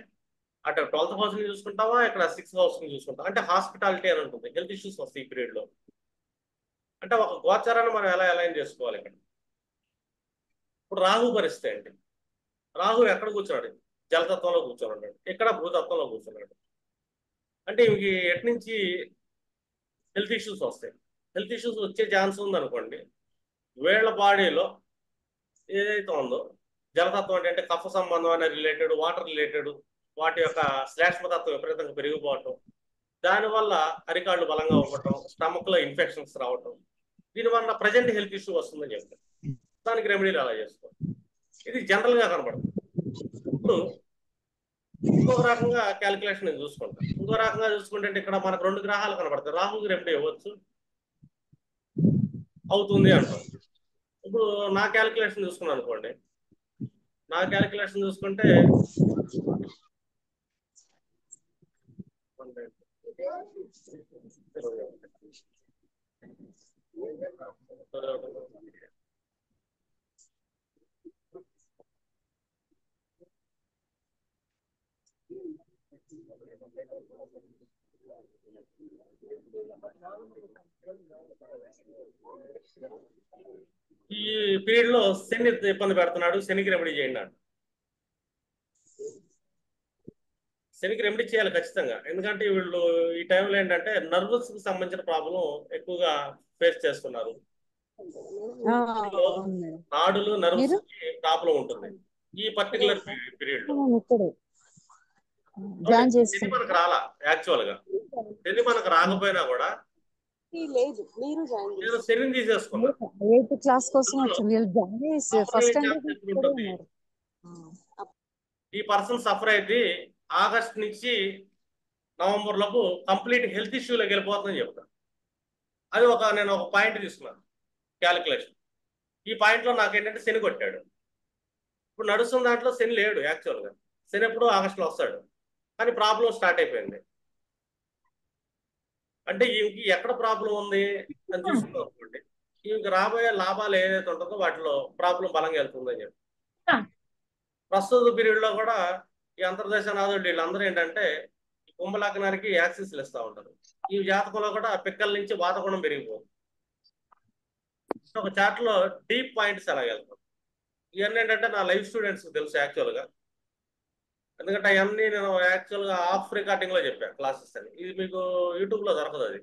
అటు 12th హౌస్ ని చూసుకుంటావా, ఇక్కడ 6th హౌస్ ని చూసుకుంటాం. అంటే హాస్పిటాలిటీ అని ఉంటుంది, హెల్త్ ఇష్యూస్ వస్తాయి ఈ పీరియడ్ లో. అంటే ఒక గోచారాన్ని మనం ఎలా అలైన్ చేసుకోవాలి ఇక్కడ. ఇప్పుడు రాహు పరిస్థితి ఏంటి, రాహు ఎక్కడ కూర్చున్నాడు, జలతత్వంలో కూర్చొని ఉన్నాడు, ఇక్కడ భూతత్వంలో కూర్చున్నాడు. అంటే ఇవి ఎటు నుంచి హెల్త్ ఇష్యూస్ వస్తాయి. హెల్త్ ఇష్యూస్ వచ్చే ఛాన్స్ ఉందనుకోండి, వీళ్ళ బాడీలో ఏదైతే ఉందో జలతత్వం అంటే కఫ సంబంధమైన రిలేటెడ్, వాటర్ రిలేటెడ్, వాటి యొక్క శ్లేష్మతత్వం విపరీతంగా పెరిగిపోవటం, దానివల్ల అరికాళ్ళు బలంగా అవ్వటం, స్టమక్ లో ఇన్ఫెక్షన్స్ రావటం, దీనివల్ల ప్రజెంట్ హెల్త్ ఇష్యూ వస్తుందని చెప్తారు. దానికి రెమెడీలు అలా చేసుకోవాలి. ఇది జనరల్ గా కనబడుతుంది. ఇప్పుడు ఇంకొక రకంగా క్యాలిక్యులేషన్ నేను చూసుకుంటాను. ఇంకో రకంగా చూసుకుంటే ఇక్కడ మనకు 2 గ్రహాలు కనబడతాయి. రాహుకి రెమెడీ ఇవ్వచ్చు, అవుతుంది అంటాం. ఇప్పుడు నా క్యాలిక్యులేషన్ చూసుకున్నాను అనుకోండి. నా క్యాలిక్యులేషన్ చూసుకుంటే ఈ పీరియడ్ లో శని ఇబ్బంది పెడుతున్నాడు, శనికి రెమెడీ చేయండి అంట. శనికి రెమెడీ చేయాలి ఖచ్చితంగా. ఎందుకంటే వీళ్ళు ఈ టైంలో ఏంటంటే నర్వస్ కి సంబంధించిన ప్రాబ్లం ఎక్కువగా ఫేస్ చేస్తున్నారు. వీళ్ళలో అవును మేడం. నాడులు నర్వస్ మీరు కి ప్రాబ్లం ఉంటుంది ఈ పర్టికులర్ పీరియడ్ లో. ఇక్కడే అవునండి, జాయిన్ శని మనకు చేసుకుంటారా? రాలా. యాక్చువల్ గా శని మనకు రాకపోయినా కూడా లేదు, మీరు జాయిన్ నేను శనిని తీసేసుకున్నా. 8th క్లాస్ కోసం అందులో వచ్చారు వీళ్ళు. జాయిన్ సఫర్ ఫస్ట్ అయ్యే స్టాండర్డ్ ఛాన్స్ ఎప్పుడు ఇక్కడే ఉంటుంది? ఉన్నారు. ఈ పర్సన్ సఫర్ అయితే ఆగస్ట్ నుంచి నవంబర్ లోపు కంప్లీట్ హెల్త్ ఇష్యూలోకి వెళ్ళిపోతుందని చెప్తాను. అది నేను ఒక పాయింట్ తీసుకున్నాను క్యాలిక్యులేషన్. ఈ పాయింట్ లో నాకు ఏంటంటే శని కొట్టాడు. ఇప్పుడు నడుస్తున్న దాంట్లో శని లేడు యాక్చువల్గా. శని ఎప్పుడు ఆగస్టులో వస్తాడు, కానీ ప్రాబ్లం స్టార్ట్ అయిపోయింది. అంటే ఈమెకి ఎక్కడ ప్రాబ్లం ఉంది అని చూసుకున్నాం అనుకోండి, ఈమెకి రాబోయే లాభాలు ఏదైతే ఉంటుందో వాటిలో ప్రాబ్లం బలంగా వెళ్తుందని చెప్పి. ప్రస్తుత పీరియడ్ లో కూడా ఈ అంతర్దేశ నాదుడు వీళ్ళందరూ ఏంటంటే ఈ కుంభలగ్నానికి యాక్సిస్లు ఇస్తూ ఉంటారు. ఈ జాతకంలో కూడా పిక్కల నుంచి వాతగుణం పెరిగిపోతుంది. ఒక చార్ట్ లో డీప్ పాయింట్స్ ఎలా వెళ్తాం. ఇవన్నీ ఏంటంటే నా లైఫ్ స్టూడెంట్స్ తెలుసు యాక్చువల్గా. ఎందుకంటే అవన్నీ నేను యాక్చువల్గా ఆఫ్ రికార్డింగ్ లో చెప్పాను క్లాసెస్ అని. ఇది మీకు యూట్యూబ్ లో దొరకదు. అది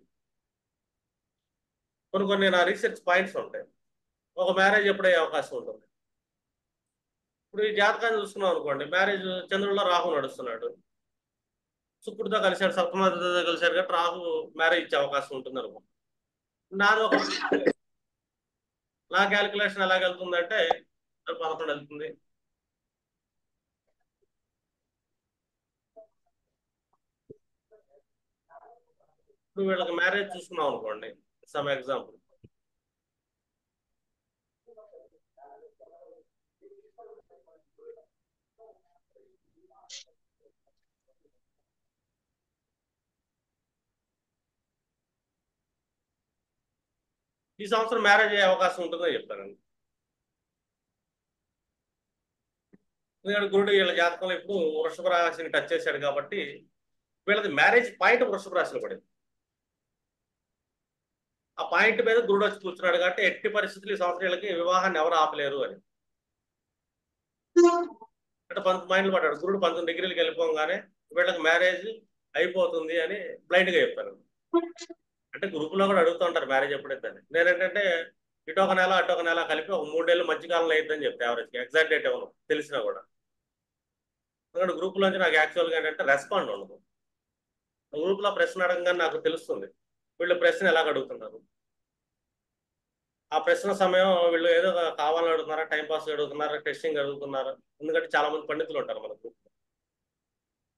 కొన్ని నా రీసెర్చ్ పాయింట్స్ ఉంటాయి. ఒక మ్యారేజ్ ఎప్పుడయ్యే అవకాశం ఉంటుంది. ఇప్పుడు ఈ జాతకాన్ని చూసుకున్నాం అనుకోండి, మ్యారేజ్ చంద్రుల్లో రాహు నడుస్తున్నాడు, శుక్రుడితో కలిశాడు, సప్తమాధితో కలిశాడు కాబట్టి రాహు మ్యారేజ్ ఇచ్చే అవకాశం ఉంటుంది అనుకో. నాది ఒక నా క్యాలిక్యులేషన్ ఎలాగ వెళ్తుందంటే 11 వెళ్తుంది. ఇప్పుడు వీళ్ళకి మ్యారేజ్ చూసుకున్నాం అనుకోండి, సమ్ ఎగ్జాంపుల్. ఈ సంవత్సరం మ్యారేజ్ అయ్యే అవకాశం ఉంటుందని చెప్తానండి. ఎందుకంటే గురుడు వీళ్ళ జాతకంలో ఇప్పుడు వృషభ రాశిని టచ్ చేశాడు కాబట్టి వీళ్ళది మ్యారేజ్ పాయింట్ వృషభ రాశిలో పడింది. ఆ పాయింట్ మీద గురుడు వచ్చి కూర్చున్నాడు కాబట్టి ఎట్టి పరిస్థితులు ఈ సంవత్సరం వీళ్ళకి వివాహాన్ని ఎవరు ఆపలేరు అని అంటే 19 మైండ్లు పడ్డాడు. గురుడు 19 డిగ్రీలకు వెళ్ళిపోగానే వీళ్ళకి మ్యారేజ్ అయిపోతుంది అని బ్లైండ్ గా చెప్పాను. అంటే గ్రూపులో కూడా అడుగుతూ ఉంటారు మ్యారేజ్ ఎప్పుడైతే. నేనేంటంటే ఇటు ఒక నెల అటు ఒక నెల కలిపి ఒక 3 ఏళ్ళు మధ్య కాలంలో అయిద్దని చెప్తే యావరేజ్కి. ఎగ్జాక్ట్ డేట్ ఎవరు తెలిసినా కూడా. ఎందుకంటే గ్రూప్ నుంచి నాకు యాక్చువల్గా ఏంటంటే రెస్పాండ్ ఉండదు. గ్రూప్లో ప్రశ్న అడగగానే నాకు తెలుస్తుంది వీళ్ళు ప్రశ్న ఎలాగ అడుగుతున్నారు. ఆ ప్రశ్న సమయం వీళ్ళు ఏదో కావాలని అడుగుతున్నారా, టైంపాస్ అడుగుతున్నారా, టెస్టింగ్ అడుగుతున్నారా. ఎందుకంటే చాలా మంది పండితులు ఉంటారు మన గ్రూప్.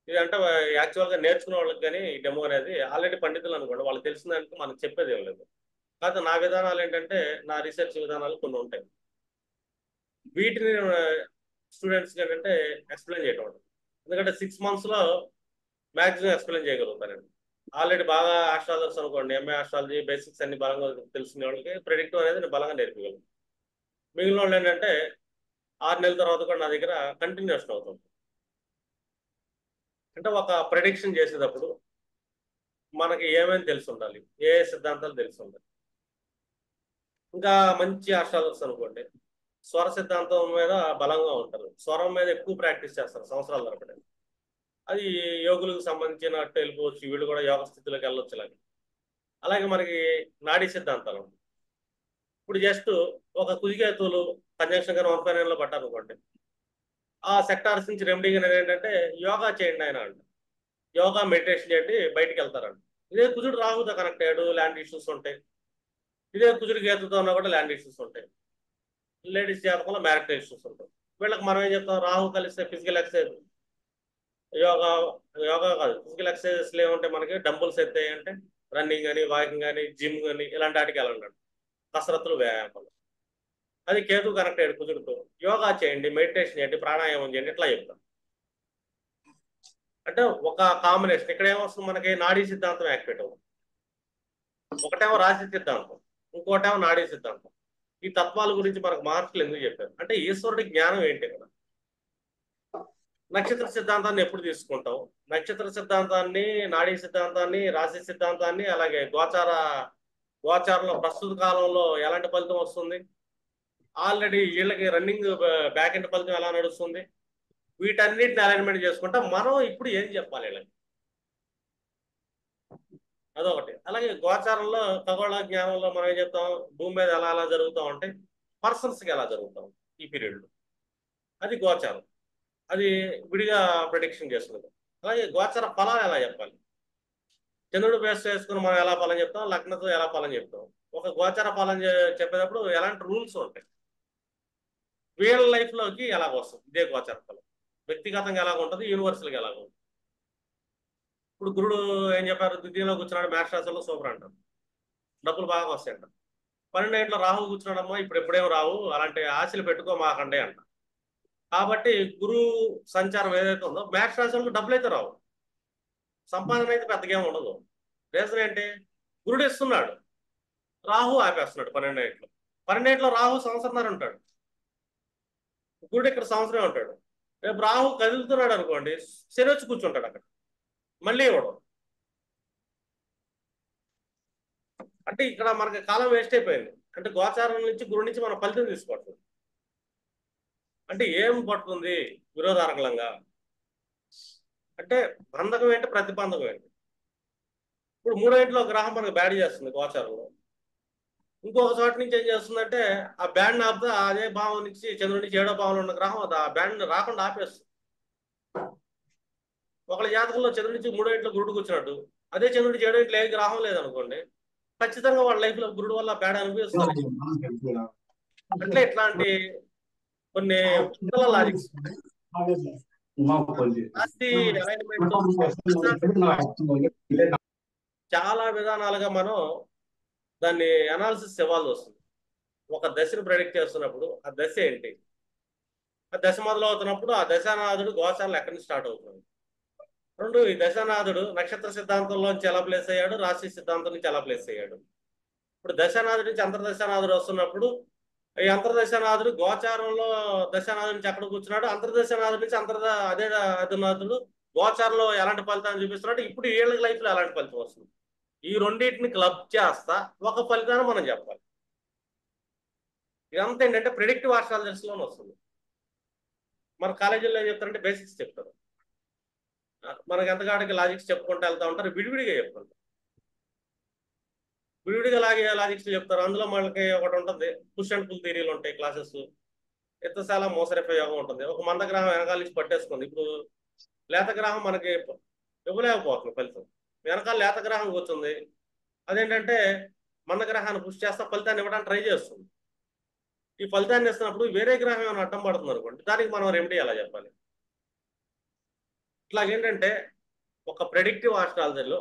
ఇదంటే యాక్చువల్గా నేర్చుకునే వాళ్ళకి కానీ ఈ డెమో అనేది ఆల్రెడీ పండితులు అనుకోండి, వాళ్ళకి తెలిసిన దానికి మనకు చెప్పేది ఏం లేదు. కాకపోతే నా విధానాలు ఏంటంటే నా రీసెర్చ్ విధానాలు కొన్ని ఉంటాయి. వీటిని స్టూడెంట్స్కి ఏంటంటే ఎక్స్ప్లెయిన్ చేయడం ఉంటుంది. ఎందుకంటే 6 monthsలో మ్యాక్సిమం ఎక్స్ప్లెయిన్ చేయగలుగుతాను నేను. ఆల్రెడీ బాగా ఆస్ట్రాలజర్స్ అనుకోండి, ఎంఏ ఆస్ట్రాలజీ బేసిక్స్ అన్ని బలంగా తెలిసిన వాళ్ళకి ప్రెడిక్టివ్ అనేది నేను బలంగా నేర్పగలను. మిగిలిన వాళ్ళు ఏంటంటే 6 నెలల తర్వాత కూడా నా దగ్గర కంటిన్యూషన్ అవుతుంది. అంటే ఒక ప్రెడిక్షన్ చేసేటప్పుడు మనకి ఏమేమి తెలిసి ఉండాలి, ఏ సిద్ధాంతాలు తెలిసి ఉండాలి. ఇంకా మంచి ఆస్ట్రాలజర్స్ అనుకోండి స్వర సిద్ధాంతం మీద బలంగా ఉంటారు, స్వరం మీద ఎక్కువ ప్రాక్టీస్ చేస్తారు సంవత్సరాల తరబడి. అది యోగులకు సంబంధించినట్టు వెళ్ళిపోవచ్చు, వీళ్ళు కూడా యోగ స్థితిలోకి వెళ్ళొచ్చు. అలాగే మనకి నాడీ సిద్ధాంతాలు ఇప్పుడు జస్ట్ ఒక కుజికేతువులు కంజంక్షన్ గారు 159లో పట్టారనుకోండి, ఆ సెక్టార్స్ నుంచి రెమెడీ ఏంటంటే యోగా చేయండి ఆయన అంట. యోగా మెడిటేషన్ చేయండి బయటికి వెళ్తారంట. ఇదే కుజుడు రాహుతో కనెక్ట్ అయ్యాడు, ల్యాండ్ ఇష్యూస్ ఉంటాయి. ఇదే కుజుడు కేతుతో ఉన్నా కూడా ల్యాండ్ ఇష్యూస్ ఉంటాయి. లేడీస్ జాతకంలో మ్యారిటల్ ఇష్యూస్ ఉంటాయి. వీళ్ళకి మనం ఏం చెప్తాం, రాహు కలిస్తే ఫిజికల్ ఎక్సర్సైజ్ యోగా యోగా కాదు, ఫిజికల్ ఎక్సర్సైజెస్లో ఏముంటాయి మనకి? డంబుల్స్ ఎత్తాయి అంటే రన్నింగ్ కానీ, వాకింగ్ కానీ, జిమ్ కానీ ఇలాంటి వాటికి వెళ్ళండి. కసరత్తులు, వ్యాయామాలు. అది కేతు కనెక్ట్ అయ్యాడు కుజుడుతో. యోగా చేయండి, మెడిటేషన్ చేయండి, ప్రాణాయామం చేయండి, ఇట్లా చెప్తాం. అంటే ఒక కాంబినేషన్. ఇక్కడ ఏమొస్తుంది మనకి? నాడీ సిద్ధాంతం యాక్టివేట్ అవుతుంది. ఒకటేమో రాశి సిద్ధాంతం, ఇంకోటేమో నాడీ సిద్ధాంతం. ఈ తత్వాల గురించి మనకు మహర్షులు ఎందుకు చెప్పారు అంటే ఈశ్వరుడి జ్ఞానం ఏంటి ఇక్కడ? నక్షత్ర సిద్ధాంతాన్ని ఎప్పుడు తీసుకుంటాం? నక్షత్ర సిద్ధాంతాన్ని, నాడీ సిద్ధాంతాన్ని, రాశి సిద్ధాంతాన్ని, అలాగే గోచారంలో ప్రస్తుత కాలంలో ఎలాంటి ఫలితం వస్తుంది, ఆల్రెడీ వీళ్ళకి రన్నింగ్ బ్యాక్ ఎండ్ ఫలితం ఎలా నడుస్తుంది, వీటన్నిటిని అలైన్మెంట్ చేసుకుంటా మనం ఇప్పుడు ఏం చెప్పాలి వీళ్ళకి? అదొకటి. అలాగే గోచారంలో ఖగోళ జ్ఞానంలో మనం ఏం చెప్తాం? భూమి మీద ఎలా ఎలా జరుగుతూ ఉంటాయి, పర్సన్స్కి ఎలా జరుగుతాం ఈ పీరియడ్లో, అది గోచారం. అది విడిగా ప్రిడిక్షన్ చేస్తుంది. అలాగే గోచార ఫలాలు ఎలా చెప్పాలి? చంద్రుడు బేస్ చేసుకుని మనం ఎలా ఫలం చెప్తాం, లగ్నంతో ఎలా ఫలం చెప్తాం. ఒక గోచార ఫలం చెప్పేటప్పుడు ఎలాంటి రూల్స్ ఉంటాయి, వీళ్ళ లైఫ్లోకి ఎలాగ వస్తుంది ఇదే గోచార ఫలం, వ్యక్తిగతంగా ఎలాగ ఉంటుంది, యూనివర్సల్గా ఎలాగ ఉంటుంది. ఇప్పుడు గురుడు ఏం చెప్పారు? ద్వితీయంలో కూర్చున్నాడు, మేష రాశిలో సూపర్ అంటారు, డబ్బులు బాగా వస్తాయంట. 12 ఇంట్లో రాహు కూర్చున్నాడమ్మా, ఇప్పుడు ఎప్పుడేం రావు, అలాంటి ఆశలు పెట్టుకో మాకండే అంట. కాబట్టి గురువు సంచారం ఏదైతే ఉందో మేష రాశులకు డబ్బులు అయితే రావు, సంపాదన అయితే పెద్దగా ఏమి ఉండదు. రీజన్ ఏంటి? గురుడు ఇస్తున్నాడు, రాహు ఆపేస్తున్నాడు 12 ఇంట్లో. 12 ఇంట్లో రాహు సంవత్సరంన్నర ఉంటాడు, గురుడు ఇక్కడ సంవత్సరం ఉంటాడు. రేపు రాహు కదులుతున్నాడు అనుకోండి, శని వచ్చి కూర్చుంటాడు అక్కడ, మళ్ళీ ఇవ్వడం. అంటే ఇక్కడ మనకి కాలం వేస్ట్ అయిపోయింది. అంటే గోచారం నుంచి, గురుడు నుంచి మనం ఫలితం తీసుకోవట్లేదు. అంటే ఏం పడుతుంది విరోధారకంగా అంటే బంధకం ఏంటి, ప్రతిబంధకం ఏంటి? ఇప్పుడు 3వ ఇంట్లో గ్రహం మనకు బ్యాడ్ చేస్తుంది గోచారంలో, ఇంకొక చోట నుంచి ఏం చేస్తుందంటే ఆ బ్యాండ్ ఆపుతా, అదే భావం నుంచి చంద్రుడి నుంచి 7వ భావంలో ఉన్న గ్రహం ఆ బ్యాండ్ రాకుండా ఆపేస్తుంది. ఒకళ్ళ జాతకంలో చంద్రుడి నుంచి 3వ ఇంట్లో గురుడు కూర్చున్నట్టు, అదే చంద్రుడి 7వ ఇంట్లో ఏ గ్రహం లేదనుకోండి, ఖచ్చితంగా వాళ్ళ లైఫ్ లో గురుడు వల్ల బ్యాడ్ అనిపిస్తారు. అట్లా ఇట్లాంటి కొన్ని లాజిక్స్, అలైన్మెంట్, చాలా విధానాలుగా మనం దాన్ని అనాలిసిస్ ఇవ్వాల్సి వస్తుంది. ఒక దశను ప్రెడిక్ట్ చేస్తున్నప్పుడు ఆ దశ ఏంటి, ఆ దశ మొదలవుతున్నప్పుడు ఆ దశానాథుడు గోచారాలు ఎక్కడి నుంచి స్టార్ట్ అవుతుంది. రెండు, ఈ దశానాథుడు నక్షత్ర సిద్ధాంతంలోంచి ఎలా ప్లేస్ అయ్యాడు, రాశి సిద్ధాంతం నుంచి ఎలా ప్లేస్ అయ్యాడు. ఇప్పుడు దశానాథుడి నుంచి అంతర్దశానాథుడు వస్తున్నప్పుడు ఈ అంతర్దశానాథుడు గోచారంలో దశానాథుడి నుంచి ఎక్కడ కూర్చున్నాడు, అంతర్దశానాథుడి నుంచి అదే అధినాథుడు గోచారంలో ఎలాంటి ఫలితాన్ని చూపిస్తున్నాడు, ఇప్పుడు వీళ్ళ లైఫ్ లో ఎలాంటి ఫలితం వస్తుంది. ఈ రెండింటిని క్లబ్ చేస్తా ఒక ఫలితాన్ని మనం చెప్పాలి. ఇదంతా ఏంటంటే ప్రిడిక్టివ్ ఆస్ట్రాలజీలోనే వస్తుంది. మన కాలేజీలో ఏం చెప్తారంటే బేసిక్స్ చెప్తారు, మనకి ఎంతకాడికి లాజిక్స్ చెప్పుకుంటూ వెళ్తా ఉంటారు, విడివిడిగా చెప్తుంటారు. విడివిడిగా లాజిక్స్ చెప్తారు. అందులో మనకి ఒకటి ఉంటుంది, పుష్ అండ్ పుల్ థియరీలు ఉంటాయి క్లాసెస్. ఎత్తశాల మోసరిఫ యోగం ఉంటుంది. ఒక మందగ్రహం వెనకాల నుంచి పట్టేసుకుంది. ఇప్పుడు లేతగ్రహం మనకి ఇవ్వలేకపోతుంది ఫలితం, వెనకాల లేతగ్రహం కూర్చుంది, అదేంటంటే మందగ్రహాన్ని పుష్ చేస్తా ఫలితాన్ని ఇవ్వడానికి ట్రై చేస్తుంది. ఈ ఫలితాన్ని ఇస్తున్నప్పుడు వేరే గ్రహం ఏమైనా అడ్డం పడుతుంది అనుకోండి, దానికి మనం రెమెడీ ఎలా చెప్పాలి. ఇట్లాగేంటంటే ఒక ప్రెడిక్టివ్ ఆస్ట్రాలజీలో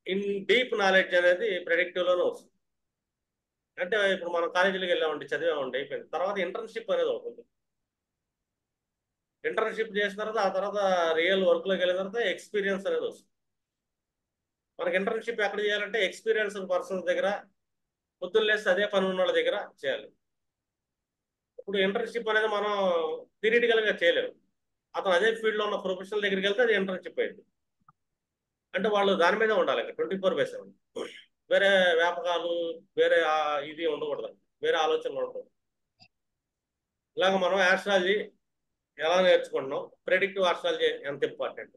ఇన్ డీప్ నాలెడ్జ్ అనేది ప్రెడిక్టివ్లోనే వస్తుంది. అంటే ఇప్పుడు మనం కాలేజీలోకి వెళ్ళామండి, చదివామండి, అయిపోయింది. తర్వాత ఇంటర్న్షిప్ అనేది ఉంటుంది. ఇంటర్న్షిప్ చేసిన తర్వాత ఆ తర్వాత రియల్ వర్క్లోకి వెళ్ళిన తర్వాత ఎక్స్పీరియన్స్ అనేది వస్తుంది. మనకి ఇంటర్న్షిప్ ఎక్కడ చేయాలంటే ఎక్స్పీరియన్స్ పర్సన్స్ దగ్గర, పొద్దున్న లేస్తే అదే పని ఉన్న వాళ్ళ దగ్గర చేయాలి. ఇప్పుడు ఇంటర్న్షిప్ అనేది మనం థియరిటికల్గా చేయలేము. అతను అదే ఫీల్డ్లో ఉన్న ప్రొఫెషనల్ దగ్గరికి వెళ్తే అది ఇంటర్న్షిప్ అయింది. అంటే వాళ్ళు దాని మీదే ఉండాలి, 24/7. వేరే వ్యాపకాలు, వేరే ఇది ఉండకూడదు, వేరే ఆలోచనలు ఉండకూడదు. ఇలాగ మనం ఆస్ట్రాలజీ ఎలా నేర్చుకుంటున్నాం, ప్రెడిక్టివ్ ఆస్ట్రాలజీ ఎంత ఇంపార్టెంట్.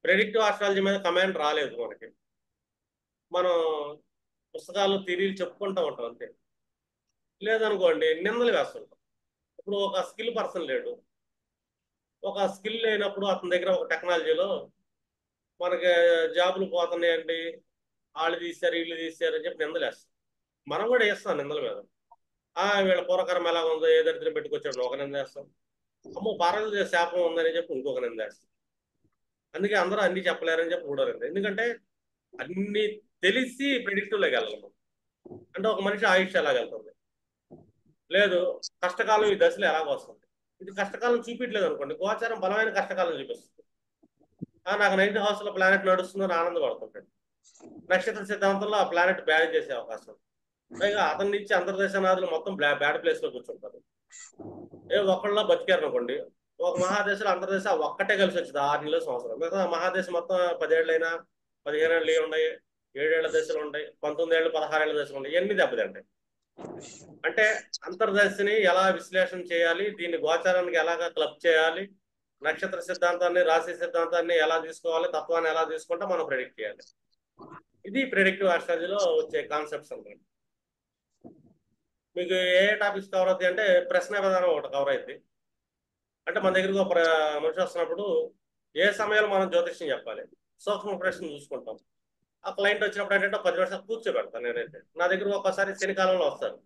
ప్రెడిక్టివ్ ఆస్ట్రాలజీ మీద కమాండ్ రాలేదు మనకి, మనం పుస్తకాలు థియరీలు చెప్పుకుంటూ ఉంటాం అంతే. లేదనుకోండి నిందలు వేస్తుంటాం. ఇప్పుడు ఒక స్కిల్ పర్సన్ లేడు, ఒక స్కిల్ లేనప్పుడు అతని దగ్గర ఒక టెక్నాలజీలో మనకి జాబులు పోతున్నాయండి, వాళ్ళు తీశారు వీళ్ళు తీశారు అని చెప్పి నిందలు వేస్తాం. మనం కూడా వేస్తాం నిందల మీద. వీళ్ళ పూర్వకరం ఎలా ఉందో, ఏ దరిద్రం పెట్టుకొచ్చాడు ఒక నింద వేస్తాం, అమ్మో పార్వతీ శాపం ఉందని చెప్పి ఇంకొక నింద వేస్తాం. అందుకే అందరూ అన్ని చెప్పలేరని చెప్పి కూడా ఎందుకంటే అన్ని తెలిసి ప్రెడిక్టివ్లోకి వెళ్ళము. అంటే ఒక మనిషి ఆయుష్ ఎలాగెళ్తుంది, లేదు కష్టకాలం ఈ దశలో ఎలాగ వస్తుంది, ఇది కష్టకాలం చూపించలేదు అనుకోండి, గోచారం బలమైన కష్టకాలం చూపిస్తుంది. నాకు 9th హౌస్లో ప్లానెట్ నడుస్తుందని ఆనందపడుతుంటాడు. నక్షత్ర సిద్ధాంతంలో ఆ ప్లానెట్ బ్యాన్ చేసే అవకాశం ఉంది. పైగా అతని నుంచి అంతర్దేశనాథులు మొత్తం బ్యాడ్ ప్లేస్లో కూర్చుంటారు. ఒకళ్ళ బతికారు అనుకోండి, ఒక మహాదేశంలో అంతర్దేశం ఒక్కటే కలిసి వచ్చింది 6 నెలల సంవత్సరం. మిగతా మహాదేశం మొత్తం 10 ఏళ్ళైనా 15 ఏళ్ళు ఉన్నాయి, 7 ఏళ్ల దశలు ఉంటాయి, 19 ఏళ్ళు 16 ఏళ్ల దశలు ఉంటాయి, ఎన్ని దెబ్బతింటాయి. అంటే అంతర్దశని ఎలా విశ్లేషణ చేయాలి, దీన్ని గోచారానికి ఎలాగా క్లబ్ చేయాలి, నక్షత్ర సిద్ధాంతాన్ని రాశి సిద్ధాంతాన్ని ఎలా తీసుకోవాలి, తత్వాన్ని ఎలా తీసుకుంటే మనం ప్రెడిక్ట్ చేయాలి. ఇది ప్రెడిక్టివ్ ఆస్ట్రాలజీలో వచ్చే కాన్సెప్ట్స్ అన్నమాట. మీకు ఏ టాపిక్స్ కవర్ అవుతాయి అంటే ప్రశ్న విధానం ఒకటి కవర్ అవుతుంది. అంటే మన దగ్గరకు ఒక మనిషి వస్తున్నప్పుడు ఏ సమయంలో మనం జ్యోతిష్యం చెప్పాలి, సూక్ష్మ ప్రశ్న చూసుకుంటాం. ఆ క్లయింట్ వచ్చినప్పుడు ఏంటంటే 10 నిమిషాలు కూర్చోబెడతాను. నేనైతే నా దగ్గర ఒకసారి శనికాలంలో వస్తారు,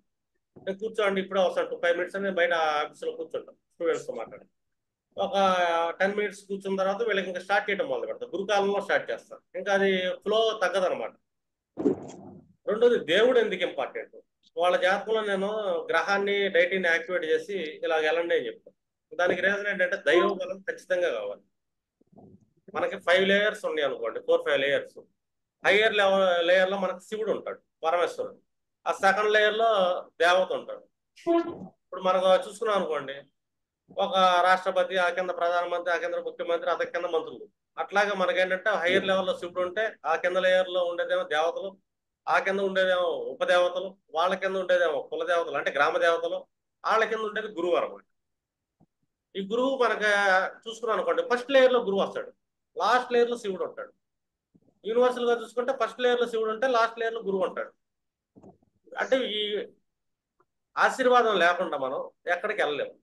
నేను కూర్చోండి ఇప్పుడే వస్తాను 5 మినిట్స్ అని బయట ఆఫీస్లో కూర్చుంటాను స్టూడెంట్స్తో మాట్లాడి. ఒక 10 మినిట్స్ కూర్చున్న తర్వాత వీళ్ళకి ఇంకా స్టార్ట్ చేయడం మొదలు పెడతాను. గురుకాలంలో స్టార్ట్ చేస్తాను. ఇంకా అది ఫ్లో తగ్గదనమాట. రెండోది దేవుడు ఎందుకు ఇంపార్టెంట్, వాళ్ళ జాతకంలో నేను గ్రహాన్ని డైటీని యాక్టివేట్ చేసి ఇలా వెళ్ళండి అని చెప్తాను. దానికి రీజన్ ఏంటంటే దైవ బలం ఖచ్చితంగా కావాలి. మనకి 5 లేయర్స్ ఉన్నాయి అనుకోండి, 4-5 లేయర్స్. హయ్యర్ లేయర్లో మనకి శివుడు ఉంటాడు, పరమేశ్వరుడు. ఆ సెకండ్ లేయర్లో దేవత ఉంటాడు. ఇప్పుడు మనకు చూసుకున్నాం అనుకోండి, ఒక రాష్ట్రపతి, ఆ కింద ప్రధానమంత్రి, ఆ కింద ముఖ్యమంత్రి, అతని కింద మంత్రులు. అట్లాగే మనకేంటంటే హయ్యర్ లెవెల్లో శివుడు ఉంటే ఆ కింద లేయర్లో ఉండేదేమో దేవతలు, ఆ కింద ఉండేదేమో ఉపదేవతలు, వాళ్ళ కింద ఉండేదేమో కుల దేవతలు అంటే గ్రామ దేవతలు, వాళ్ళ కింద ఉండేది గురువు అనమాట. ఈ గురువు మనకు చూసుకున్నాం అనుకోండి, ఫస్ట్ లేయర్లో గురువు వస్తాడు, లాస్ట్ లేయర్లో శివుడు ఉంటాడు. యూనివర్సల్ గా చూసుకుంటే ఫస్ట్ లేయర్లో శివుడు ఉంటే లాస్ట్ లేయర్లో గురువు ఉంటాడు. అంటే ఈ ఆశీర్వాదం లేకుండా మనం ఎక్కడికి వెళ్ళలేము.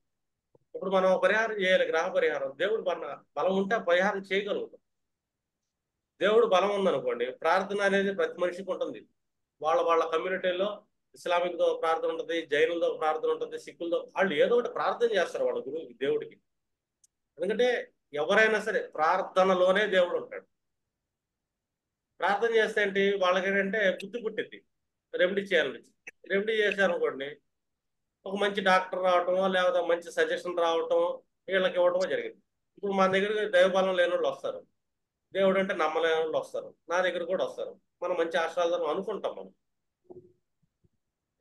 ఇప్పుడు మనం పరిహారం చేయాలి, గ్రహ పరిహారం, దేవుడు బలం ఉంటే పరిహారం చేయగలుగుతాం. దేవుడు బలం ఉందనుకోండి, ప్రార్థన అనేది ప్రతి మనిషికి ఉంటుంది. వాళ్ళ వాళ్ళ కమ్యూనిటీలో ఇస్లామిక్తో ప్రార్థన ఉంటుంది, జైనులతో ప్రార్థన ఉంటుంది, సిక్కులతో, వాళ్ళు ఏదో ఒకటి ప్రార్థన చేస్తారు వాళ్ళ గురువుకి, దేవుడికి. ఎందుకంటే ఎవరైనా సరే ప్రార్థనలోనే దేవుడు ఉంటాడు. ప్రార్థన చేస్తే ఏంటి, వాళ్ళకి ఏంటంటే బుద్ధి పుట్టింది రెమెడీ చేయాలని. రెమెడీ చేశారనుకోండి, ఒక మంచి డాక్టర్ రావటమో లేకపోతే మంచి సజెషన్ రావటం వీళ్ళకి ఇవ్వటమో జరిగింది. ఇప్పుడు మన దగ్గర దైవబలం లేని వాళ్ళు వస్తారు, దేవుడు అంటే నమ్మలేని వాళ్ళు వస్తారు, నా దగ్గర కూడా వస్తారు. మనం మంచి ఆశ్రయాలను అనుకుంటాం, మనం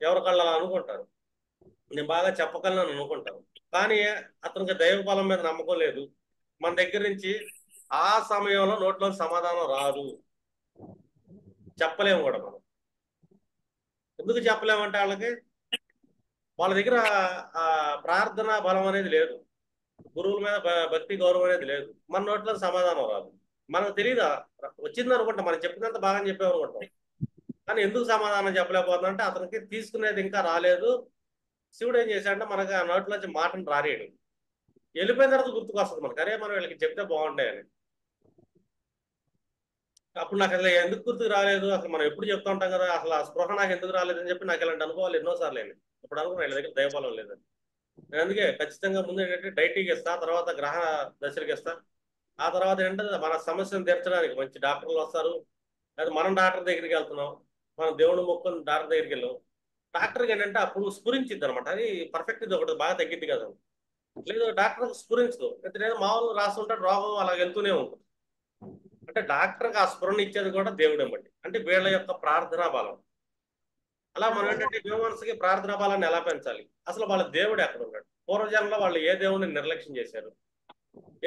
ఎవరికళ్ళు అలా అనుకుంటారు, నేను బాగా చెప్పగలను అనుకుంటాను. కానీ అతనికి దైవ బలం మీద నమ్మకం లేదు. మన దగ్గర నుంచి ఆ సమయంలో నోట్లో సమాధానం రాదు, చెప్పలేము కూడా మనం. ఎందుకు చెప్పలేమంటే వాళ్ళ దగ్గర ఆ ప్రార్థన బలం అనేది లేదు, గురువుల మీద భక్తి గౌరవం అనేది లేదు, మన నోట్లో సమాధానం రాదు. మనకు తెలియదా, వచ్చింది అనుకుంటాం, మనం చెప్పినంత బాగా చెప్పామనుకుంటాం, కానీ ఎందుకు సమాధానం చెప్పలేకపోతుందంటే అతనికి తీసుకునేది ఇంకా రాలేదు. శివుడు ఏం చేశాడంటే మనకు ఆ నోట్లోంచి మాటను రారేయడు, వెళ్ళిపోయిన తర్వాత గుర్తుకొస్తుంది మనకు, అరే మనం వీళ్ళకి చెప్తే బాగుంటాయని. అప్పుడు నాకు అసలు ఎందుకు గుర్తుకు రాలేదు, అసలు మనం ఎప్పుడు చెప్తా ఉంటాం కదా, అసలు ఆ స్పృహ నాకు ఎందుకు రాలేదని చెప్పి నాకు ఇలాంటి అనుభవాలు ఎన్నోసార్లు అయినాయి. ఇప్పుడు అనుకున్నా వీళ్ళ దగ్గర దైవబలం లేదని. నేను అందుకే ఖచ్చితంగా ముందు ఏంటంటే డైటీకి ఇస్తా, తర్వాత గ్రహ దశలకు ఇస్తా, ఆ తర్వాత ఏంటంటే మన సమస్యను తీర్చడానికి మంచి డాక్టర్లు వస్తారు. లేదా మనం డాక్టర్ దగ్గరికి వెళ్తున్నాం, మనం దేవుడు మొక్కుని డాక్టర్ దగ్గరికి వెళ్ళాం, డాక్టర్కి ఏంటంటే అప్పుడు స్ఫురించిద్ది అనమాట, అది పర్ఫెక్ట్, ఇది ఒకటి బాగా తగ్గిద్ది కదా. లేదు డాక్టర్ స్ఫురించదు, లేదా మామూలు రాస్తుంటే రోగం అలా వెళ్తూనే ఉంటుంది. అంటే డాక్టర్కి ఆ స్ఫురణ ఇచ్చేది కూడా దేవుడు ఇవ్వండి, అంటే వీళ్ళ యొక్క ప్రార్థనా బలం. అలా మనం ఏంటంటే హ్యూమన్స్కి ప్రార్థనా బలాన్ని ఎలా పెంచాలి, అసలు వాళ్ళ దేవుడు ఎక్కడ ఉన్నాడు, పూర్వజన్మలో వాళ్ళు ఏ దేవుడిని నిర్లక్ష్యం చేశారు,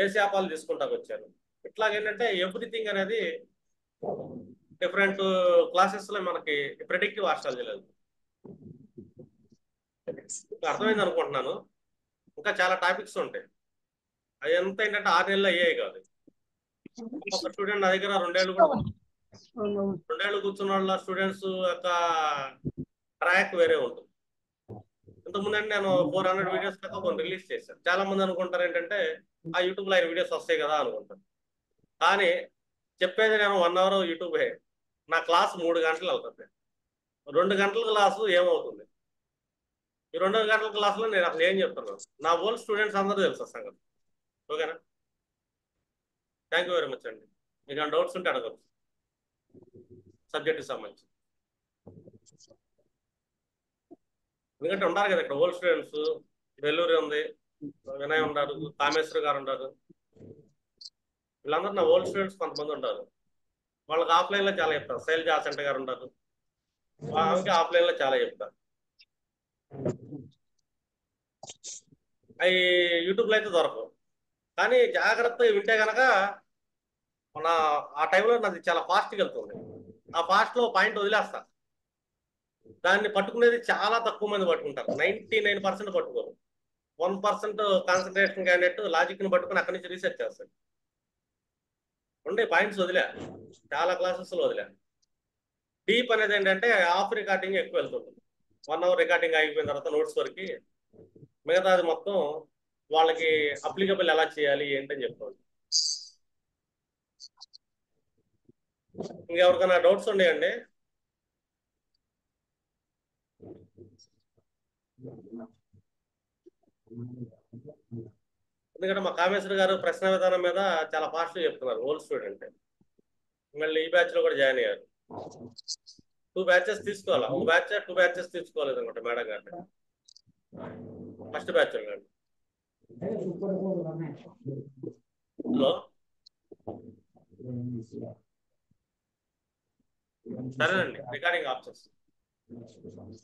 ఏ శాపాలు తీసుకుంటాకు వచ్చారు, ఇట్లాగేంటంటే ఎవ్రీథింగ్ అనేది డిఫరెంట్ క్లాసెస్లో మనకి ప్రెడిక్టివ్ ఆస్ట్రాలజీ లేదు. అర్థమైంది అనుకుంటున్నాను. ఇంకా చాలా టాపిక్స్ ఉంటాయి, అవి ఎంత ఏంటంటే 6 నెలలు అయ్యాయి కాదు. ఒక స్టూడెంట్ నా దగ్గర 2 ఏళ్ళు కూడా 2 ఏళ్ళు కూర్చున్న వాళ్ళ స్టూడెంట్స్ యొక్క ట్రాక్ వేరే ఉంటుంది. ఇంతకుముందు అంటే నేను 400 వీడియోస్ దాకా కొన్ని రిలీజ్ చేశాను. చాలా మంది అనుకుంటారు ఏంటంటే ఆ యూట్యూబ్లో 5 వీడియోస్ వస్తాయి కదా అనుకుంటారు, కానీ చెప్పేది నేను 1 అవర్ యూట్యూబే. నా క్లాస్ 3 గంటలు వెళ్తుంది. 2 గంటల క్లాసు ఏమవుతుంది, ఈ 2 గంటల క్లాసులో నేను అసలు ఏం చెప్తున్నాను, నా ఓల్డ్ స్టూడెంట్స్ అందరూ తెలుసు సంగతి. ఓకేనా. థ్యాంక్ యూ వెరీ మచ్ అండి. మీకు డౌట్స్ ఉంటే అడగచ్చు సబ్జెక్ట్కి సంబంధించి. ఎందుకంటే ఉన్నారు కదా ఇక్కడ ఓల్డ్ స్టూడెంట్స్, వెల్లూరి ఉంది, వినయ్ ఉన్నారు, కామేశ్వర్ గారు ఉన్నారు. వీళ్ళందరూ నా ఓల్డ్ స్టూడెంట్స్ కొంతమంది ఉంటారు. వాళ్ళకి ఆఫ్లైన్లో చాలా చెప్తారు. శైలజ ఆసంట గారు ఉంటారు, ఆమెకి ఆఫ్లైన్లో చాలా చెప్తారు. అవి యూట్యూబ్లో అయితే దొరకవు. కానీ జాగ్రత్తగా వింటే కనుక మన ఆ టైంలో నాది చాలా ఫాస్ట్గా వెళ్తుంది. ఆ ఫాస్ట్లో పాయింట్ వదిలేస్తా. దాన్ని పట్టుకునేది చాలా తక్కువ మంది పట్టుకుంటారు. 99% పట్టుకోరు. 1% కాన్సన్ట్రేషన్ క్యాండిడేట్ లాజిక్ని పట్టుకుని అక్కడి నుంచి రీసెర్చ్ చేస్తాడు. ఉండే పాయింట్స్ వదిలే, చాలా క్లాసెస్లో వదిలే. డీప్ అనేది ఏంటంటే ఆఫ్ రికార్డింగ్ ఎక్కువ వెళ్తుంది. 1 అవర్ రికార్డింగ్ అయిపోయిన తర్వాత నోట్స్ వరకు మిగతాది మొత్తం వాళ్ళకి అప్లికబుల్ ఎలా చేయాలి ఏంటని చెప్తాను. ఇంకెవరికైనా డౌట్స్ ఉన్నాయండి? ఎందుకంటే మా కామేశ్వర్ గారు ప్రశ్న విధానం మీద చాలా ఫాస్ట్గా చెప్తున్నారు. ఓల్డ్ స్టూడెంట్ మళ్ళీ ఈ బ్యాచ్లో కూడా జాయిన్ అయ్యారు. 2 బ్యాచెస్ తీసుకోవాలా, 1 బ్యాచ్ 2 బ్యాచెస్ తీసుకోలేదు అనమాట మేడం గారిని. ఫస్ట్ బ్యాచ్ అండి. హలో, సరేనండి, రికార్డింగ్ ఆఫ్ చేస్తాను.